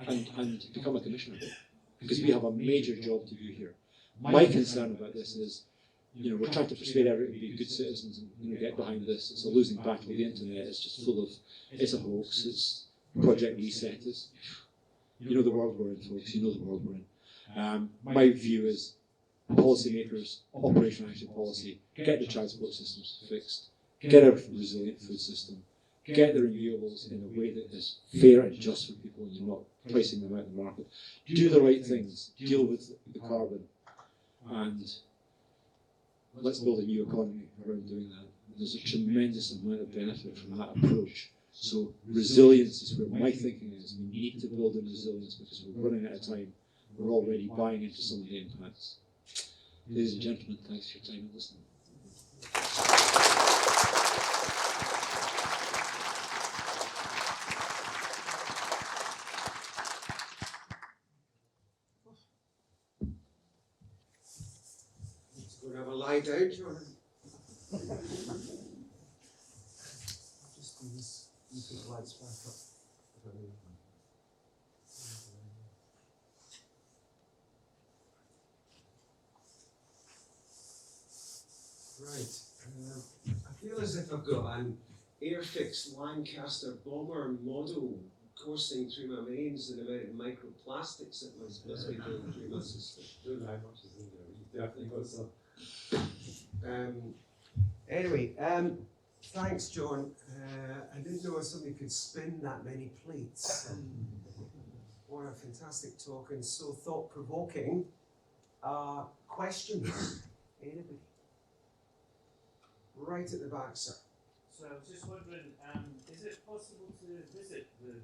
and become a commissioner, because we have a major job to do here. My concern about this is, you know, we're trying to persuade everybody to be good citizens and, you know, get behind this. It's a losing battle. The internet is just full of, it's a hoax, it's Project Reset, it's, you know the world we're in, folks, you know the world we're in. My view is, policymakers, operational action policy, get the transport systems fixed, get a resilient food system, get the renewables in a way that is fair and just for people, and you're not pricing them out in the market. Do the right things, deal with the carbon, and let's build a new economy around doing that. There's a tremendous amount of benefit from that approach. So resilience is where my thinking is. We need to build in resilience because we're running out of time. We're already buying into some of the impacts. Ladies and gentlemen, thanks for your time and listening. Let's go and have a lie down, John. Just do this, the lights back up. Right, I feel as if I've got an Airfix Lancaster bomber model coursing through my veins, and the amount of microplastics that must be going through my system. Don't know how much is in there, but you definitely got some. Anyway, thanks, John. I didn't know somebody could spin that many plates. What a fantastic talk, and so thought-provoking. Questions? Anybody? Right at the back, sir. So I was just wondering, is it possible to visit the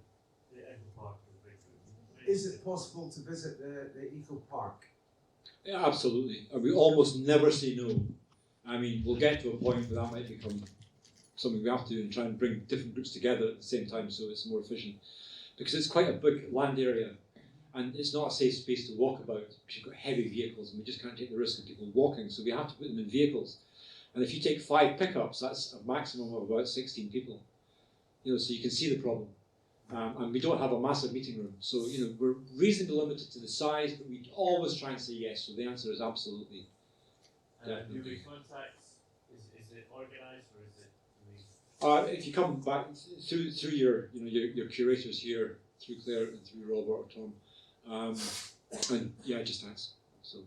Eco Park in Binn Group? Is it possible to visit the Eco Park? Yeah, absolutely. And we almost never say no. I mean, we'll get to a point where that might become something we have to do and try and bring different groups together at the same time so it's more efficient. Because it's quite a big land area and it's not a safe space to walk about because you've got heavy vehicles and we just can't take the risk of people walking, so we have to put them in vehicles. And if you take 5 pickups, that's a maximum of about 16 people. You know, so you can see the problem. And we don't have a massive meeting room. So, you know, we're reasonably limited to the size, but we always try and say yes. So the answer is absolutely. Do we contact, is it organised or is it? If you come back through your curators here, through Claire and through Robert or Tom, and yeah, just ask. So.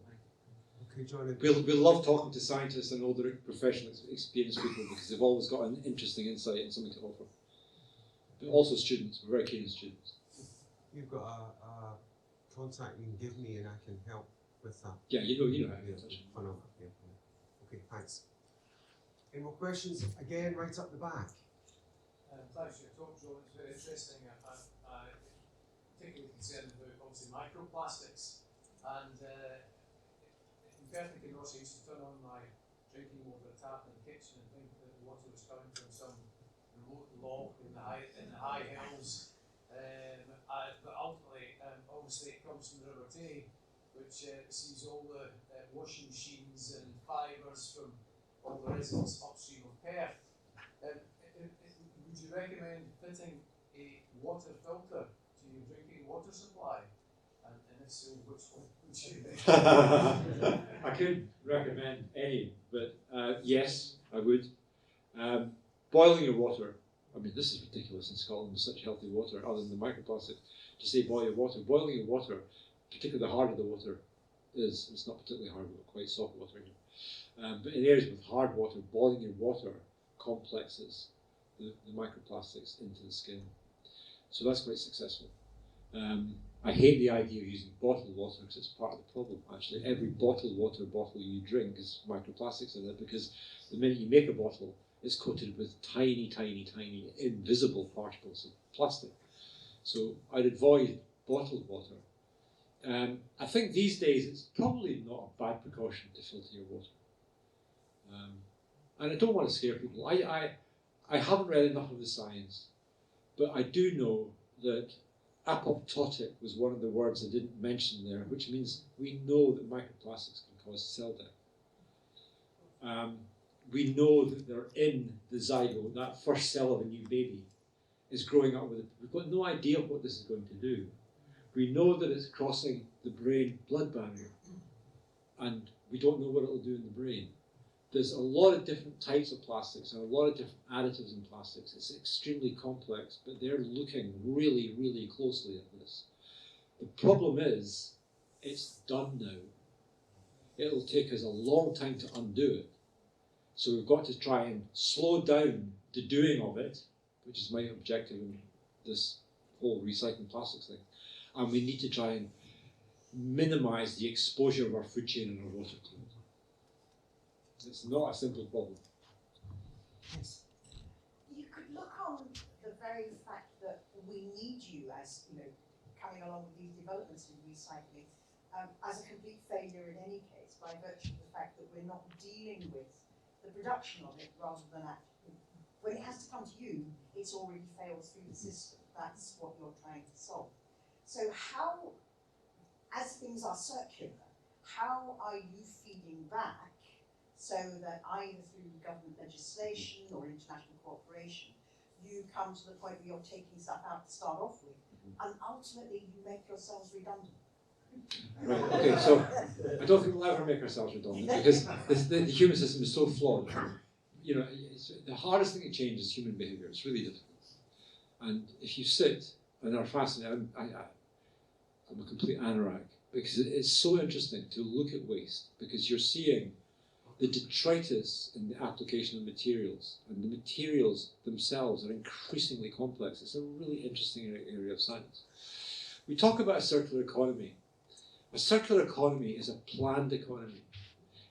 Okay, John. We love talking to scientists and older professional experienced people because they've always got an interesting insight and something to offer. But also students, we're very keen on students. You've got a contact you can give me and I can help with that. Yeah, you know how to Yeah, get in touch. fun of it, yeah. Okay, thanks. Any more questions? Again, right up the back. Thanks for your talk, Joe. It's very interesting. I'm particularly concerned about obviously microplastics, and in Perth and Ross, I used to turn on my drinking water tap in the kitchen and think that the water was coming from some remote loch in the high hills. But ultimately, obviously, it comes from the River Tay, which sees all the washing machines and fibres from all the residents upstream of Perth. Would you recommend fitting a water filter to your drinking water supply? And if so, which one would you recommend? I could recommend any, but yes, I would. Boiling your water, I mean, this is ridiculous in Scotland with such healthy water, other than the microplastic, to say boil your water. Boiling your water, particularly the harder the water is, it's not particularly hard, but quite soft water. But in areas with hard water, boiling your water complexes the microplastics into the skin. So that's quite successful. I hate the idea of using bottled water because it's part of the problem, actually. Every bottled water bottle you drink has microplastics in it because the minute you make a bottle, it's coated with tiny, tiny, tiny invisible particles of plastic. So I'd avoid bottled water. I think these days it's probably not a bad precaution to filter your water. And I don't want to scare people. I haven't read enough of the science, but I do know that apoptotic was one of the words I didn't mention there, which means we know that microplastics can cause cell death. We know that they're in the zygote, that first cell of a new baby is growing up with it. We've got no idea what this is going to do. We know that it's crossing the brain-blood barrier, and we don't know what it'll do in the brain. There's a lot of different types of plastics and a lot of different additives in plastics. It's extremely complex, but they're looking really, really closely at this. The problem is, it's done now. It'll take us a long time to undo it. So we've got to try and slow down the doing of it, which is my objective in this whole recycling plastics thing. And we need to try and minimise the exposure of our food chain and our water to it. It's not a simple problem. Yes. You could look on the very fact that we need you as, coming along with these developments in recycling as a complete failure in any case, by virtue of the fact that we're not dealing with the production of it rather than when it has to come to you, it's already failed through the system. That's what you're trying to solve. So how, as things are circular, how are you feeding back so that either through government legislation or international cooperation, you come to the point where you're taking stuff out to start off with, and ultimately you make yourselves redundant? Right, okay, so I don't think we'll ever make ourselves redundant because the human system is so flawed. The hardest thing to change is human behaviour. It's really difficult. And if you sit and are fascinated, I'm a complete anorak because it's so interesting to look at waste because you're seeing the detritus in the application of materials, and the materials themselves are increasingly complex. It's a really interesting area of science. We talk about a circular economy. A circular economy is a planned economy.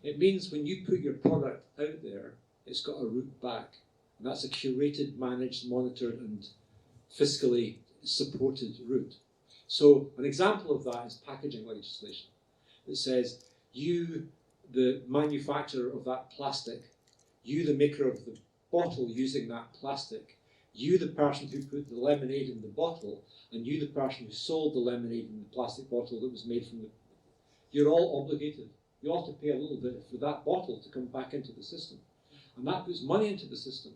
It means when you put your product out there, it's got a route back. And that's a curated, managed, monitored, and fiscally supported route. So an example of that is packaging legislation. It says you, the manufacturer of that plastic, you, the maker of the bottle using that plastic, you, the person who put the lemonade in the bottle, and you, the person who sold the lemonade in the plastic bottle that was made from you're all obligated. You all have to pay a little bit for that bottle to come back into the system. And that puts money into the system.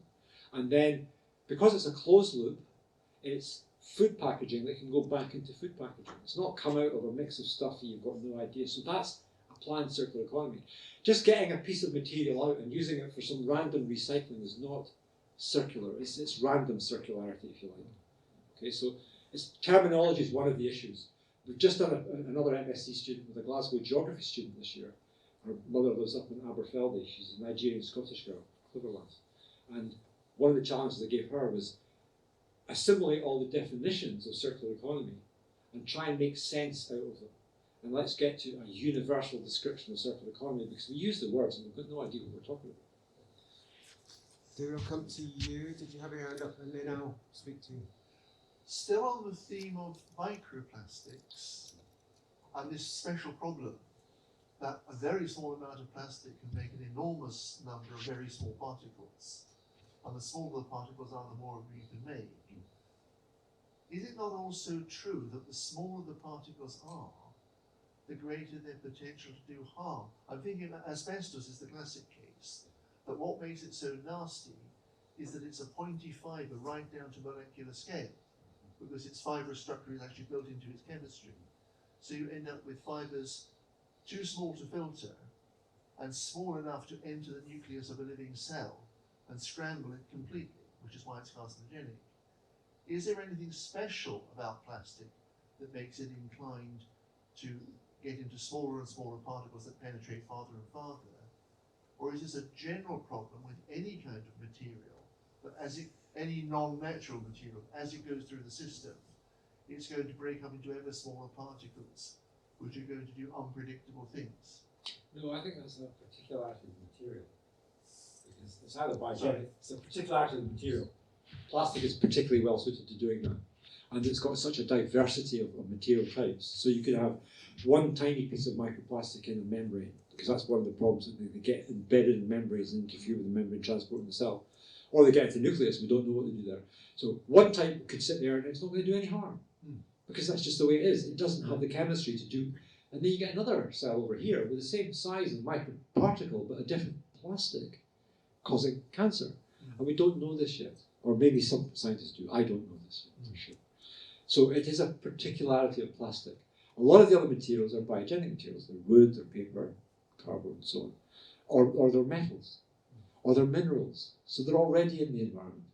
And then, because it's a closed loop, it's food packaging that can go back into food packaging. It's not come out of a mix of stuff that you've got no idea. So that's a planned circular economy. Just getting a piece of material out and using it for some random recycling is not circular. It's random circularity, if you like. Okay, so terminology is one of the issues. We've just done another MSc student with a Glasgow geography student this year. Her mother lives up in Aberfeldy. She's a Nigerian Scottish girl, Cliverlands. And one of the challenges I gave her was assimilate all the definitions of circular economy and try and make sense out of them. And let's get to a universal description of circular economy because we use the words and we've got no idea what we're talking about. David, I'll come to you. Did you have your hand up? And then I'll speak to you. Still on the theme of microplastics and this special problem, that a very small amount of plastic can make an enormous number of very small particles. And the smaller the particles are, the more you can make. Is it not also true that the smaller the particles are, the greater their potential to do harm? I'm thinking that asbestos is the classic case, that what makes it so nasty is that it's a pointy fibre right down to molecular scale, because its fibrous structure is actually built into its chemistry. So you end up with fibres too small to filter and small enough to enter the nucleus of a living cell and scramble it completely, which is why it's carcinogenic. Is there anything special about plastic that makes it inclined to get into smaller and smaller particles that penetrate farther and farther? Or is this a general problem with any kind of material, that any non-natural material, as it goes through the system, it's going to break up into ever smaller particles, which are going to do unpredictable things? No, I think that's a particularity of the material. Because it's either biogenic, it's a particularity of the material. Plastic is particularly well suited to doing that. And it's got such a diversity of material types. So you could have one tiny piece of microplastic in a membrane, because that's one of the problems, that they get embedded in membranes and interfere with the membrane transport in the cell. Or they get into the nucleus, we don't know what they do there. So one type could sit there and it's not going to do any harm, because that's just the way it is. It doesn't have the chemistry to do. And then you get another cell over here with the same size of microparticle, but a different plastic, causing cancer. And we don't know this yet. Or maybe some scientists do. I don't know this yet, for sure. So it is a particularity of plastic. A lot of the other materials are biogenic materials. They're wood, they're paper, cardboard, and so on. Or they're metals. Or they're minerals. So they're already in the environment.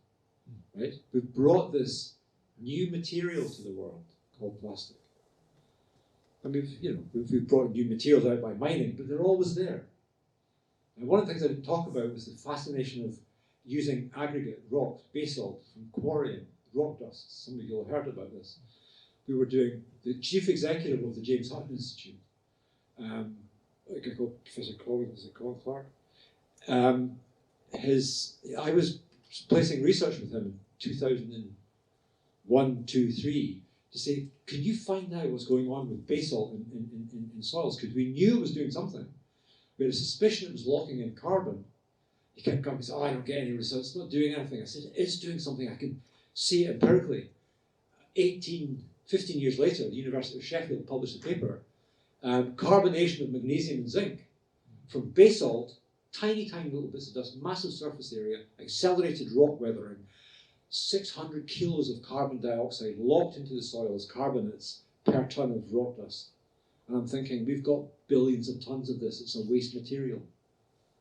Right? We've brought this new material to the world called plastic. And we've brought new materials out by mining, but they're always there. And one of the things I didn't talk about was the fascination of using aggregate rock, basalt, from quarrying rock dust. Some of you will have heard about this. We were doing, the chief executive of the James Hutton Institute, a guy called Professor Colin Clark. I was placing research with him in 2001, 2, 3 to say, can you find out what's going on with basalt in soils? Because we knew it was doing something. We had a suspicion it was locking in carbon. He kept coming and said, I don't get any results, it's not doing anything. I said, it is doing something, I can see it empirically. 15 years later, the University of Sheffield published a paper, carbonation of magnesium and zinc from basalt, tiny little bits of dust, massive surface area, accelerated rock weathering, 600 kilos of carbon dioxide locked into the soil as carbonates per ton of rock dust. And I'm thinking, we've got billions of tons of this, it's a waste material.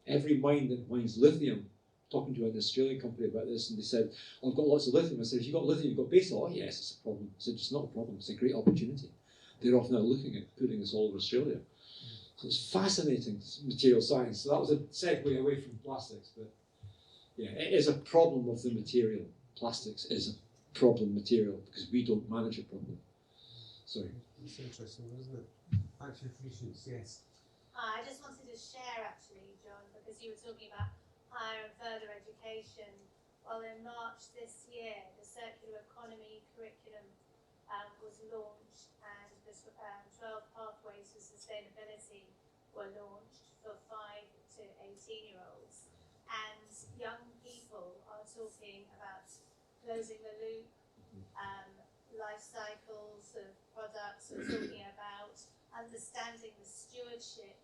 Every mine that mines lithium, talking to an Australian company about this, and they said, oh, I've got lots of lithium. I said, if you've got lithium, you've got basalt. Oh, yes, it's a problem. I said, it's not a problem, it's a great opportunity. They're off now looking at putting this all over Australia. So it's fascinating material science. So that was a segue away from plastics, but yeah, it is a problem of the material. Plastics is a problem material because we don't manage it properly. Sorry. It's interesting, isn't it? Back to your patients, yes. I just wanted to share actually, John, because you were talking about higher and further education. Well, in March this year, the Circular Economy curriculum was launched, and the 12 pathways for sustainability were launched for 5 to 18-year-olds. And young people are talking about closing the loop, life cycles of products, are talking about understanding the stewardship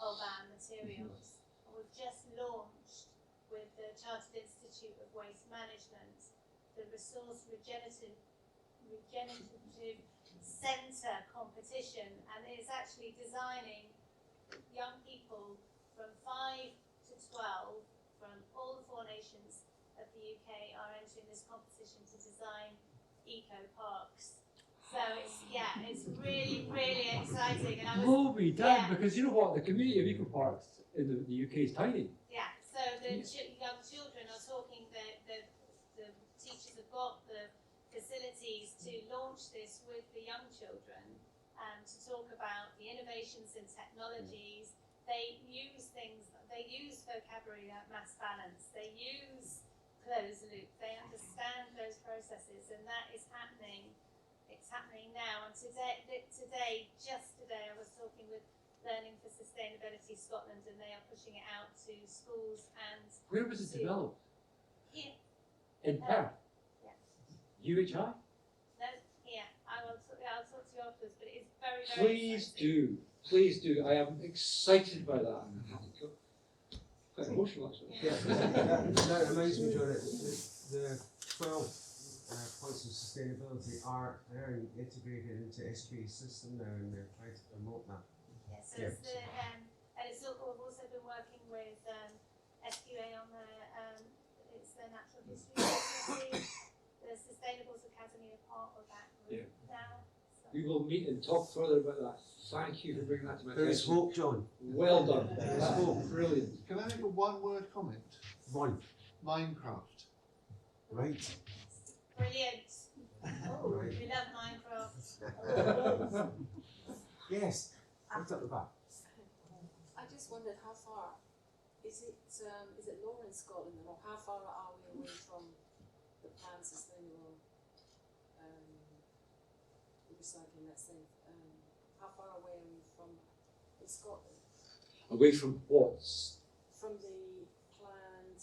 of our materials. And we've just launched with the Chartered Institute of Waste Management the Resource Regenerative Centre competition, and it's actually designing young people from 5 to 12 from all the 4 nations of the UK are entering this competition to design eco parks. So it's really, really exciting. And I was, Blow me down, because you know what, the community of eco parks in the UK is tiny. yeah, so the young children are talking, the teachers have got the facilities to launch this with the young children to talk about the innovations in technologies. They use vocabulary like mass balance, they use closed loop, they understand those processes, and that is happening. It's happening now. And today, just today, I was talking with Learning for Sustainability Scotland, and they are pushing it out to schools and Where was it developed? here. In Perth? Yeah. UHI? No, here. I'll talk to you afterwards, but it is very, very Please exciting. do. Please do. I am excited by that. I'm quite emotional, actually. Yeah, that reminds me, John, the 12 points of sustainability they're integrated into SQA's system now, and they're trying to promote that. Yeah, so it's the, and it's we've also been working with SQA on it's the Natural History Agency, the Sustainables Academy are part of that group now. So. We will meet and talk further about that. Thank you for bringing that to my There is attention. hope, John. Well done. There is That's hope. brilliant. Can I make a one-word comment? One. Minecraft. Right. Brilliant. Oh, Right. we love Minecraft. Yes. Right up the back. I just wondered how far is it law in Scotland, or how far are we away from the planned sustainable recycling? Let's say, how far away are we from in Scotland? Away from what? From the planned,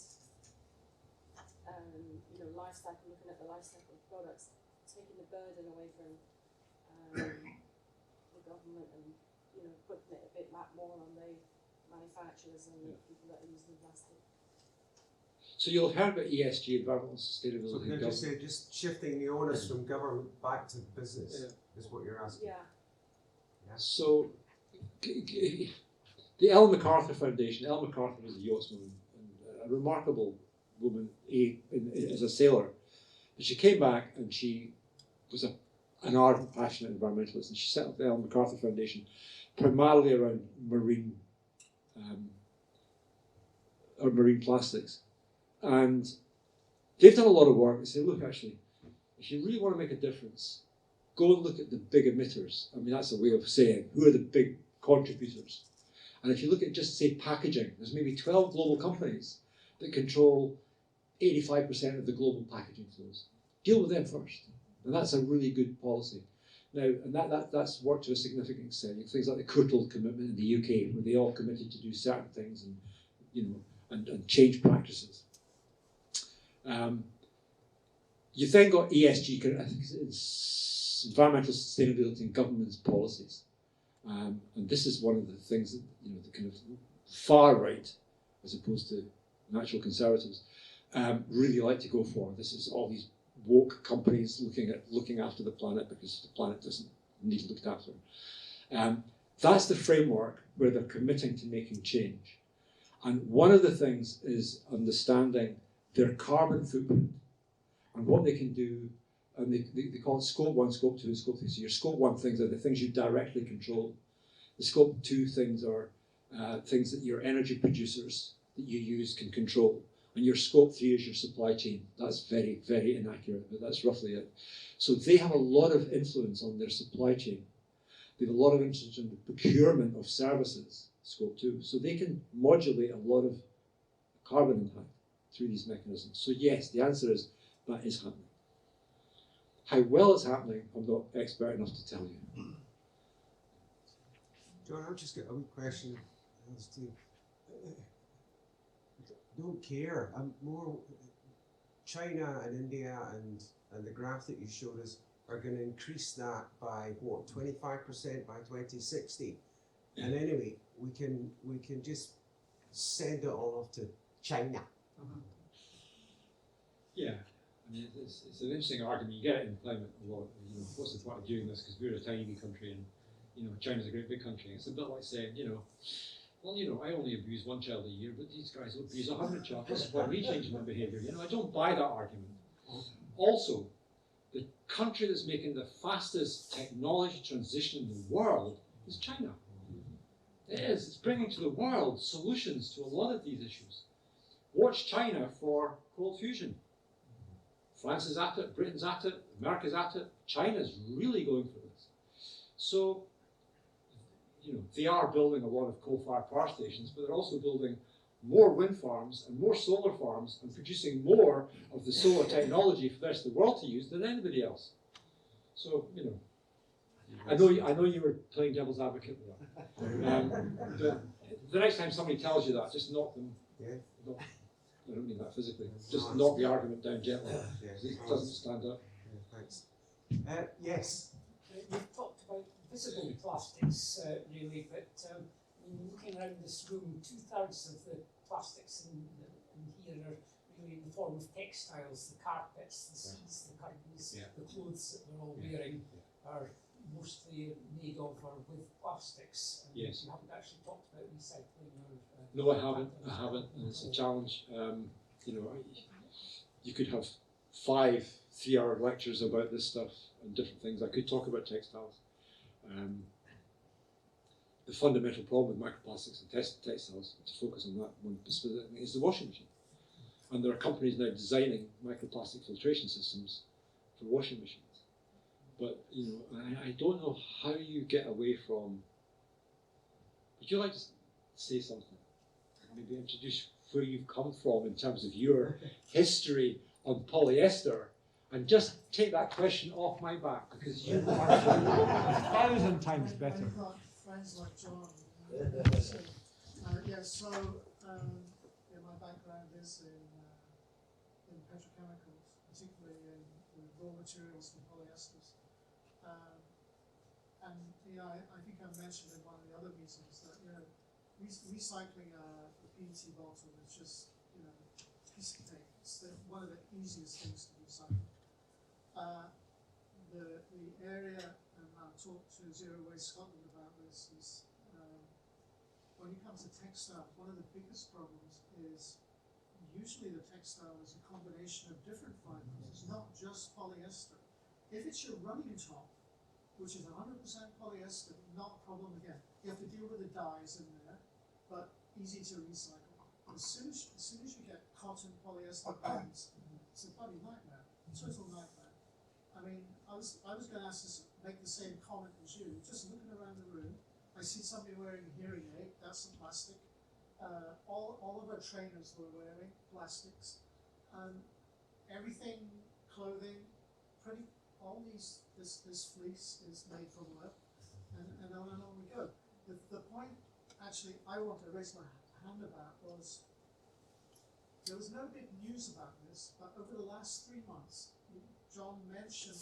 life cycle, looking at the life cycle of products, taking the burden away from the government and putting it a bit more on the manufacturers and the people that are using plastic. So you'll have heard about ESG, environmental sustainability. So can I just say, just shifting the onus from government back to business is what you're asking. Yeah. So the Ellen MacArthur Foundation. Ellen MacArthur was a yachtswoman and a remarkable woman as a sailor. But she came back and she was an ardent, passionate environmentalist, and she set up the Ellen MacArthur Foundation primarily around marine plastics. And they've done a lot of work. They say, look, actually, if you really want to make a difference, go and look at the big emitters. I mean, that's a way of saying, who are the big contributors? And if you look at just, say, packaging, there's maybe 12 global companies that control 85% of the global packaging flows. Deal with them first. And that's a really good policy. Now, and that's worked to a significant extent. Things like the Courtauld Commitment in the UK, where they all committed to do certain things and change practices. You then got ESG, I think it's environmental sustainability and government's policies. And this is one of the things that, the kind of far right, as opposed to natural conservatives, really like to go for. This is all these woke companies looking after the planet because the planet doesn't need looked after. That's the framework where they're committing to making change. And one of the things is understanding their carbon footprint and what they can do. And they call it scope 1, scope 2, and scope 3. So your scope 1 things are the things you directly control. The scope 2 things are things that your energy producers that you use can control. And your scope 3 is your supply chain. That's very, very inaccurate, but that's roughly it. So they have a lot of influence on their supply chain. They have a lot of influence on the procurement of services, scope 2. So they can modulate a lot of carbon impact through these mechanisms. So yes, the answer is that is happening. How well it's happening, I'm not expert enough to tell you. John, I'll just get a wee question as to don't care. I'm more China and India and the graph that you showed us are going to increase that by what, 25% by 2060. And anyway, we can just send it all off to China. Yeah, I mean, it's an interesting argument. You get it in climate a lot. What's the point of doing this? Because we're a tiny wee country, and China's a great big country. It's a bit like saying, I only abuse one child a year, but these guys will abuse 100 children. What's the point of me changing my behaviour? I don't buy that argument. Also, the country that's making the fastest technology transition in the world is China. It is. It's bringing to the world solutions to a lot of these issues. Watch China for cold fusion. France is at it, Britain's at it, America's at it, China's really going for this. So, they are building a lot of coal-fired power stations, but they're also building more wind farms and more solar farms and producing more of the solar technology for the rest of the world to use than anybody else. So, I know you were playing devil's advocate with that. The next time somebody tells you that, just knock them. Yeah. I don't mean that physically. Just knock the argument down gently. Yeah. It doesn't stand up. Yeah, thanks. Yes. You've talked about visible plastics, really, but looking around this room, 2/3 of the plastics in here are really in the form of textiles. The carpets, the seats, the curtains, the clothes that we're all wearing are mostly made of or with plastics. And Yes. you haven't actually talked about recycling or... No, I haven't, and it's a challenge. You could have 5 3-hour lectures about this stuff and different things. I could talk about textiles. The fundamental problem with microplastics and textiles, to focus on that one specifically, is the washing machine. And there are companies now designing microplastic filtration systems for washing machines. But I don't know how you get away from. Would you like to say something? Maybe introduce where you've come from in terms of your history on polyester, and just take that question off my back, because you will answer 1,000 times better. I've got friends like John. My background is in petrochemicals, particularly in raw materials for polyesters. I think I mentioned in one of the other meetings that recycling a PET bottle is just a piece of cake. It's one of the easiest things to recycle. The area, and I'll talk to Zero Waste Scotland about this, is when it comes to textiles, one of the biggest problems is usually the textile is a combination of different fibers. It's not just polyester. If it's your running top, which is 100% polyester, not a problem again. You have to deal with the dyes in there, but easy to recycle. As soon as you get cotton polyester blends, it's a bloody nightmare, total nightmare. I mean, I was going to make the same comment as you. Just looking around the room, I see somebody wearing a hearing aid. That's some plastic. All of our trainers were wearing plastics. Everything, clothing, all this fleece is made from wood, and on we go. The point, actually, I want to raise my hand about was, there was no big news about this, but over the last 3 months, John mentioned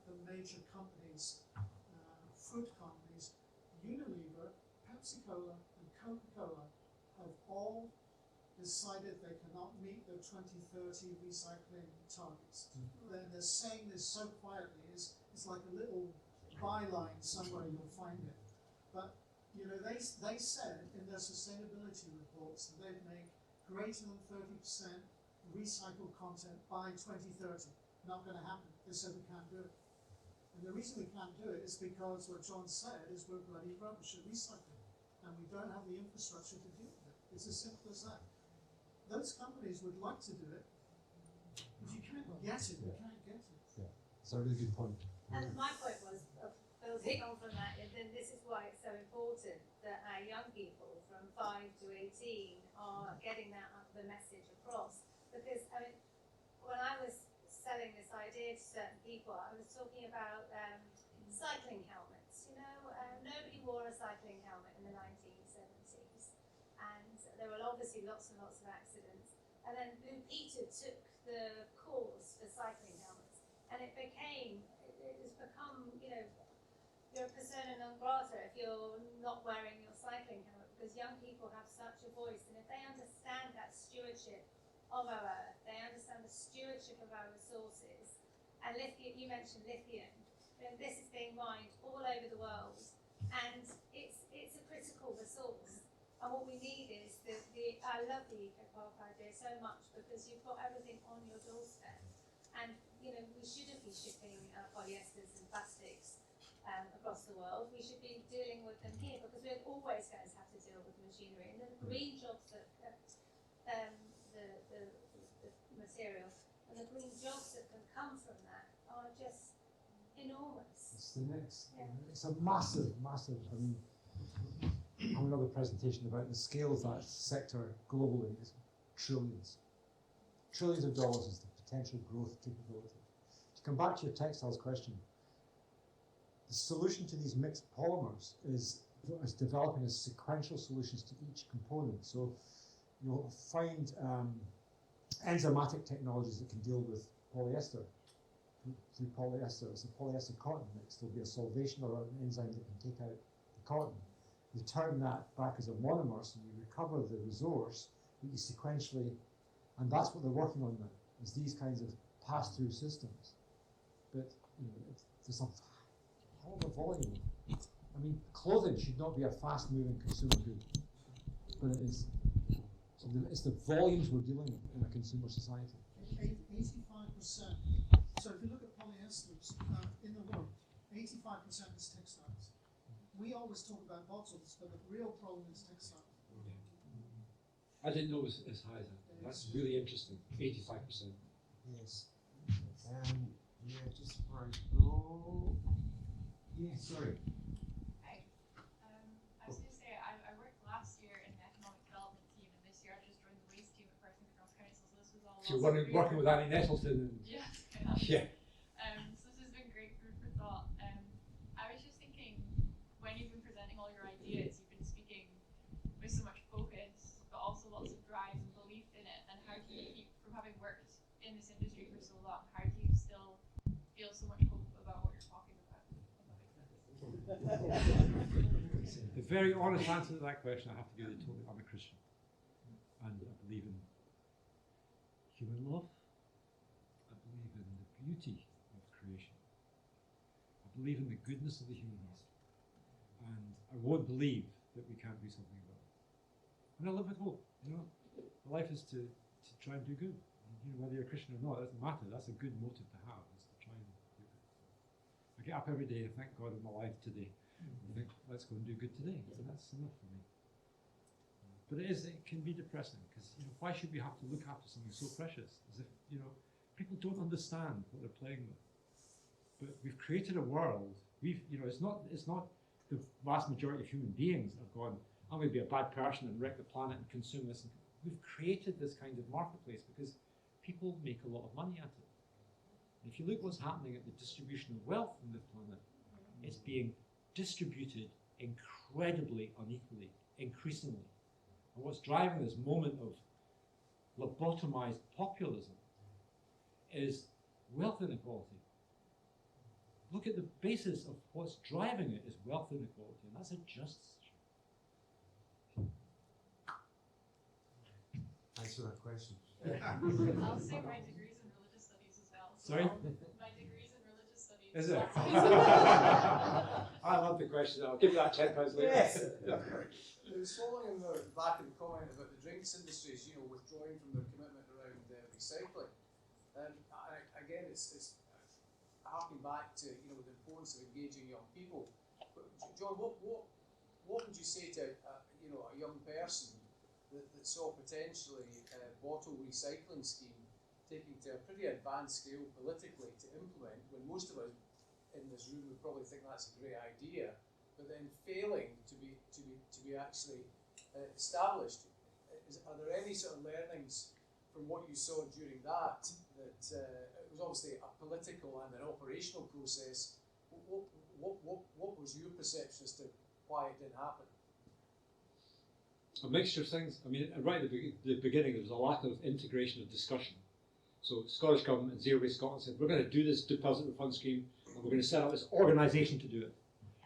the major companies, food companies, Unilever, Pepsi-Cola, and Coca-Cola have all decided they cannot meet their 2030 recycling targets. Then they're saying this so quietly, it's like a little byline somewhere you'll find it. But they said in their sustainability reports that they'd make greater than 30% recycled content by 2030. Not going to happen. They said we can't do it. And the reason we can't do it is because what John said is we're bloody rubbish at recycling, and we don't have the infrastructure to deal with it. It's as simple as that. Those companies would like to do it. If you can't get it, you can't get it. Yeah, it's a really good point. And my point was, building on from that, and then this is why it's so important that our young people from 5 to 18 are getting the message across. Because when I was selling this idea to certain people, I was talking about cycling helmets. Nobody wore a cycling helmet in the 1970s, and there were obviously lots and lots of accidents. And then Blue Peter took the course for cycling helmets, and it has become, you're a persona non grata if you're not wearing your cycling helmet, because young people have such a voice, and if they understand that stewardship of our earth, they understand the stewardship of our resources, and lithium, you mentioned lithium, this is being mined all over the world, and it's a critical resource. And what we need is I love the eco-park idea so much, because you've got everything on your doorstep, and we shouldn't be shipping polyesters and plastics across the world. We should be dealing with them here, because we're always going to have to deal with machinery, and the green jobs that the materials and the green jobs that can come from that are just enormous. It's the next. Yeah. It's a massive. I mean, I have another presentation about the scale of that sector globally. It's trillions. Trillions of dollars is the potential growth capability. To come back to your textiles question, the solution to these mixed polymers is developing as sequential solutions to each component. So you'll find enzymatic technologies that can deal with polyester. Through polyester, it's a polyester cotton mix. There'll be a solvation or an enzyme that can take out the cotton. You turn that back as a monomer, so you recover the resource, but you sequentially, and that's what they're working on now, is these kinds of pass-through systems. But there's a hell of a volume. I mean, clothing should not be a fast-moving consumer good, but it is. So it's the volumes we're dealing with in a consumer society. 85%. So if you look at polyesters in the world, 85% is textiles. We always talk about bottles, but the real problem is textiles. I didn't know it was as high as that. That's really interesting. 85%. Yes. Yeah, just before I go. Yeah, sorry. Hi. I was going to say, I worked last year in the economic development team, and this year I just joined the waste team at Perthshire Cross Council, so this was all. So you're working with Annie Nettleton. Yes. Yeah. So this has been great food for thought. I was just thinking, when you've been presenting all your ideas, you've been speaking with so much focus, but also lots of drive and belief in it. And how do you keep, from having worked in this industry for so long, how do you still feel so much hope about what you're talking about? The very honest answer to that question, I have to give you totally. I'm a Christian, and I believe in human love. I believe in the beauty of creation. I believe in the goodness of the human heart, and I won't believe that we can't do something about it. And I live with hope. Life is to try and do good. Whether you're a Christian or not, it doesn't matter. That's a good motive to have, is to try and do good. I get up every day and thank God I'm alive today. I think, let's go and do good today. And that's enough for me. But it can be depressing, because why should we have to look after something so precious? As if people don't understand what they're playing with. But we've created a world. It's not the vast majority of human beings that have gone, I'm going to be a bad person and wreck the planet and consume this. We've created this kind of marketplace because people make a lot of money at it. And if you look what's happening at the distribution of wealth on this planet, it's being distributed incredibly unequally, increasingly. And what's driving this moment of lobotomized populism is wealth inequality. Look at the basis of what's driving it is wealth inequality, and that's a justice issue. Thanks for that question. I'll say my degree's in religious studies as well. So Sorry? My degree's in religious studies. Is it? I love the question. I'll give you that £10 later. Yes. It was following back in the comment about the drinks industries, withdrawing from their commitment around recycling. And again, it's harking back to the importance of engaging young people. But John, what would you say to a young person that saw potentially a bottle recycling scheme taking to a pretty advanced scale politically to implement, when most of us in this room would probably think that's a great idea, but then failing to be actually established? Are there any sort of learnings from what you saw during that it was obviously a political and an operational process? What was your perception as to why it didn't happen? A mixture of things. I mean, right at the beginning, there was a lack of integration of discussion. So Scottish Government and Zero Waste Scotland said, we're going to do this deposit refund scheme, and we're going to set up this organisation to do it.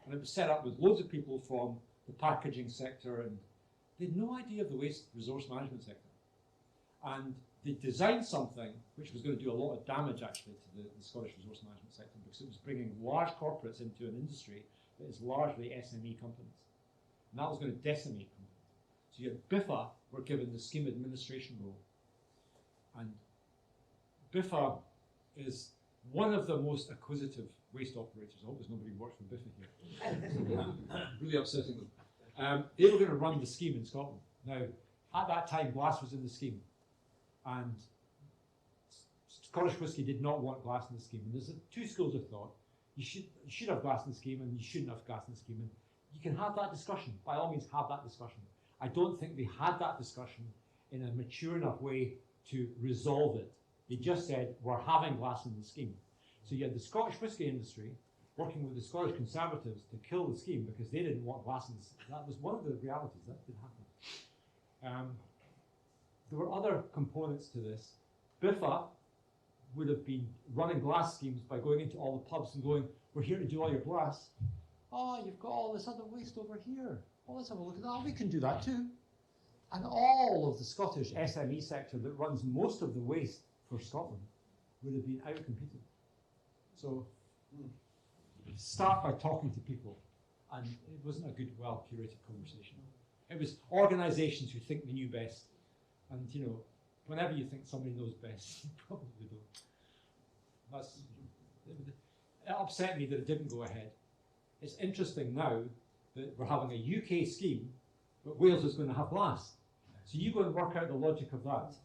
And it was set up with loads of people from the packaging sector, and they had no idea of the waste resource management sector. And they designed something which was going to do a lot of damage, actually, to the Scottish resource management sector, because it was bringing large corporates into an industry that is largely SME companies. And that was going to decimate companies. So you had BIFA were given the scheme administration role. And BIFA is one of the most acquisitive waste operators. I hope there's nobody who works for BIFA here. Really upsetting them. They were going to run the scheme in Scotland. Now, at that time, glass was in the scheme. And Scottish Whisky did not want glass in the scheme. And there's two schools of thought. You should have glass in the scheme, and you shouldn't have glass in the scheme. And you can have that discussion. By all means, have that discussion. I don't think they had that discussion in a mature enough way to resolve it. They just said, we're having glass in the scheme. So you had the Scottish whisky industry working with the Scottish Conservatives to kill the scheme because they didn't want glass in the That was one of the realities. That did happen. There were other components to this. BIFA would have been running glass schemes by going into all the pubs and going, we're here to do all your glass. Oh, you've got all this other waste over here. Oh, let's have a look at that. We can do that too. And all of the Scottish SME sector that runs most of the waste for Scotland would have been outcompeted. So start by talking to people. And it wasn't a good, well-curated conversation. It was organisations who think they knew best. And, you know, whenever you think somebody knows best, you probably don't. It upset me that it didn't go ahead. It's interesting now that we're having a UK scheme, but Wales is going to have glass. So you go and work out the logic of that.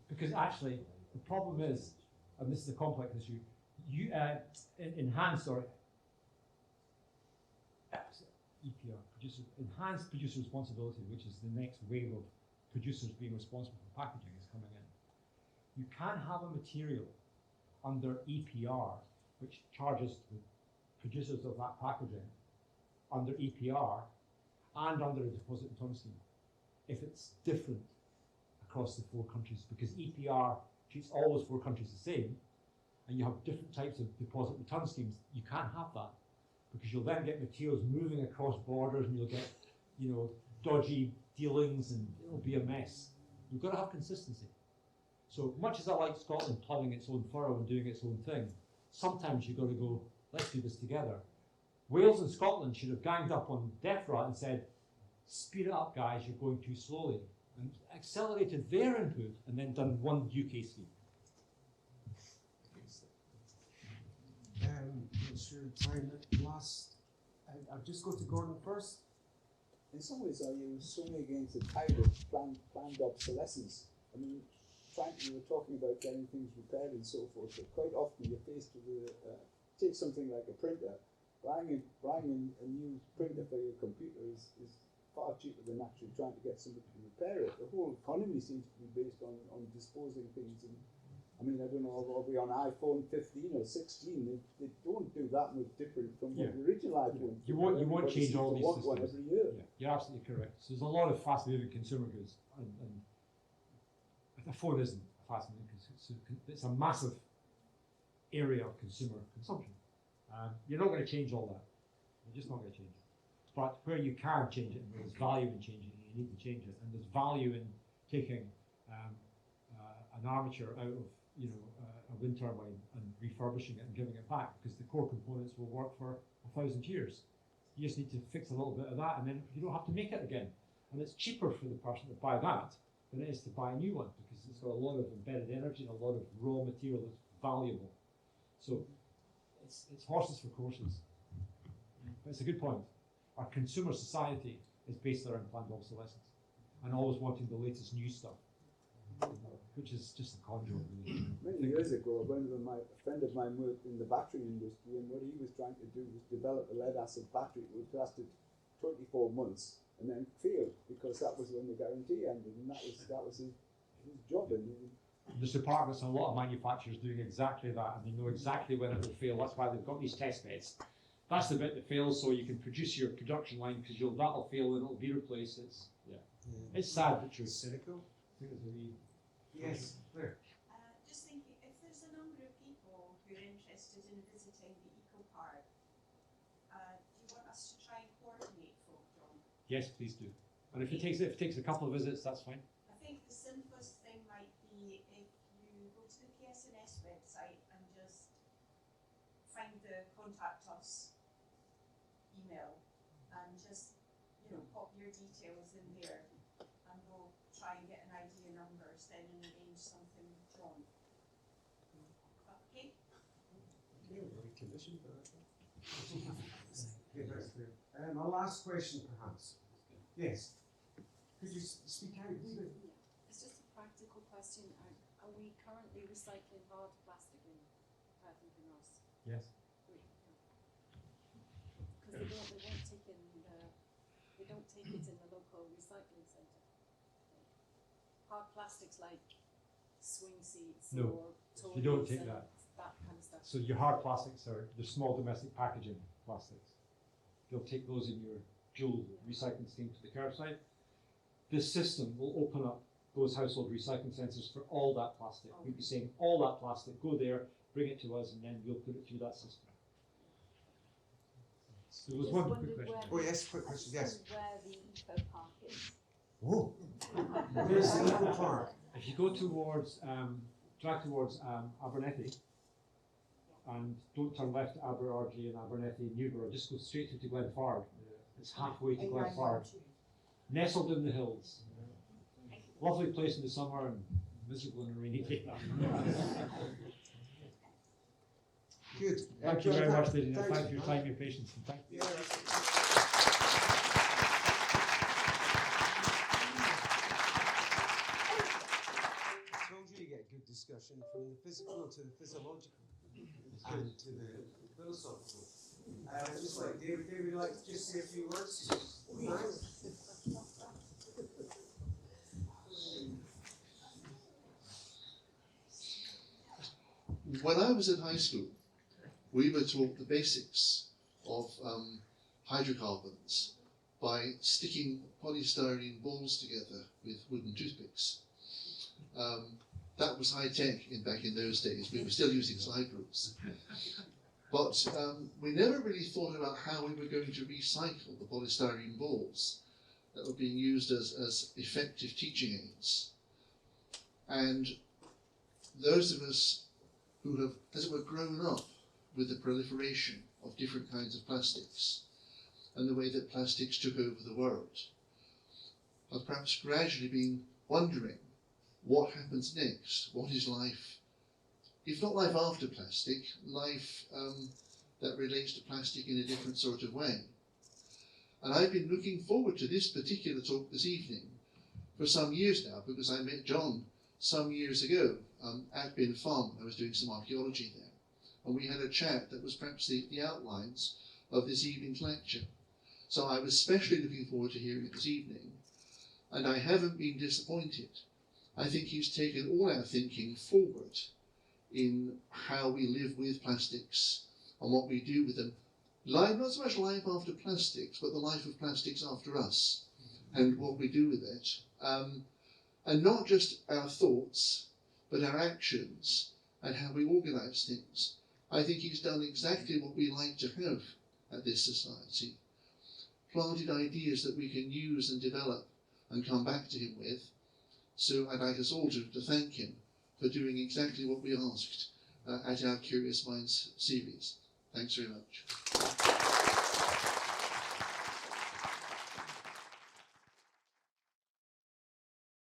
Because actually, the problem is, and this is a complex issue, enhanced producer responsibility, which is the next wave of producers being responsible for packaging, is coming in. You can have a material under EPR, which charges the producers of that packaging under EPR and under a deposit return scheme, if it's different across the 4 countries, because EPR treats all those 4 countries the same, and you have different types of deposit return schemes. You can't have that, because you'll then get materials moving across borders, and you'll get, you know, dodgy dealings, and it'll be a mess. You've got to have consistency. So much as I like Scotland ploughing its own furrow and doing its own thing, sometimes you've got to go, let's do this together. Wales and Scotland should have ganged up on DEFRA and said, speed it up, guys, you're going too slowly, and accelerated their input, and then done one UK scheme. What's your time last? I'll just go to Gordon first. In some ways, are you swinging against the tide of planned obsolescence? I mean, frankly, you were talking about getting things repaired and so forth, but quite often you're faced with take something like a printer. Buying a new printer for your computer is far cheaper than actually trying to get somebody to repair it. The whole economy seems to be based on disposing things. And I mean, I don't know, are we on iPhone 15 or 16? They don't do that much different from what the original iPhone. You won't change all these systems. One every year. Yeah, you're absolutely correct. So there's a lot of fast-moving consumer goods, and a phone isn't fast-moving consumer. It's a massive area of consumer consumption. You're not going to change all that. You're just not going to change it. But where you can change it, and where there's value in changing it, you need to change it. And there's value in taking an armature out of, you know, a wind turbine and refurbishing it and giving it back, because the core components will work for 1,000 years. You just need to fix a little bit of that, and then you don't have to make it again. And it's cheaper for the person to buy that than it is to buy a new one, because it's got a lot of embedded energy and a lot of raw material that's valuable. So it's horses for courses. But it's a good point. Our consumer society is based around planned obsolescence and always wanting the latest new stuff, which is just a con job, really. Many years ago, a friend of mine worked in the battery industry, and what he was trying to do was develop a lead-acid battery which lasted 24 months and then failed, because that was when the guarantee ended, and that was his job. And there's departments and a lot of manufacturers doing exactly that, and they know exactly when it will fail. That's why they've got these test beds. That's the bit that fails, so you can produce your production line, because that'll fail and it'll be replaced. It's sad but true. Cynical. Yes, Claire. Just thinking, if there's a number of people who are interested in visiting the eco park, do you want us to try and coordinate folk, John? Yes, please do. And if it takes a couple of visits, that's fine. I think the simplest thing might be if you go to the PSNS website and just find the contact us email and just, you know, pop your details in there, and we'll try and get an idea numbers then and arrange something with John. Okay? Commission for that. Okay, that's clear. My last question, perhaps. Yes. Could you speak out? It's just a practical question. Are we currently recycling hard plastic in Perth and Penrose? Yes. Because they don't take it in the local recycling centre. Hard plastics like swing seats No, or toys you don't take and that. that kind of stuff. So your hard plastics are the small domestic packaging plastics. They'll take those in your dual recycling scheme to the curbside. This system will open up those household recycling centres for all that plastic. We'll be saying all that plastic, go there, bring it to us, and then we'll put it through that system. There was Just one wondered quick question. Oh yes, quick question, yes. Where the eco park is. Oh. Where's the Eco Park? If you go towards, drive towards Abernethy, and don't turn left to Aberardy and Abernethy and Newborough, just go straight through to Glenfarg. It's halfway to Glenfarg. Nestled in the hills. Lovely place in the summer and miserable in a rainy day. Good. Thank you very much, ladies and gentlemen. Thank you for your time and your patience. And thank you. I told you get good discussion from the physical to the physiological and to the philosophical. Just like David, would you like to just say a few words? When I was in high school, we were taught the basics of hydrocarbons by sticking polystyrene balls together with wooden toothpicks. That was high tech back in those days. We were still using slide rules. But we never really thought about how we were going to recycle the polystyrene balls that were being used as effective teaching aids. And those of us who have, as it were, grown up with the proliferation of different kinds of plastics and the way that plastics took over the world, have perhaps gradually been wondering what happens next. What is life, if not life after plastic, life that relates to plastic in a different sort of way. And I've been looking forward to this particular talk this evening for some years now, because I met John some years ago at Binn Farm when I was doing some archaeology there. And we had a chat that was perhaps the outlines of this evening's lecture. So I was especially looking forward to hearing it this evening. And I haven't been disappointed. I think he's taken all our thinking forward in how we live with plastics and what we do with them. Life, not so much life after plastics, but the life of plastics after us and what we do with it. And not just our thoughts, but our actions and how we organise things. I think he's done exactly what we like to have at this society. Planted ideas that we can use and develop and come back to him with. So I'd like us all to thank him for doing exactly what we asked at our Curious Minds series. Thanks very much.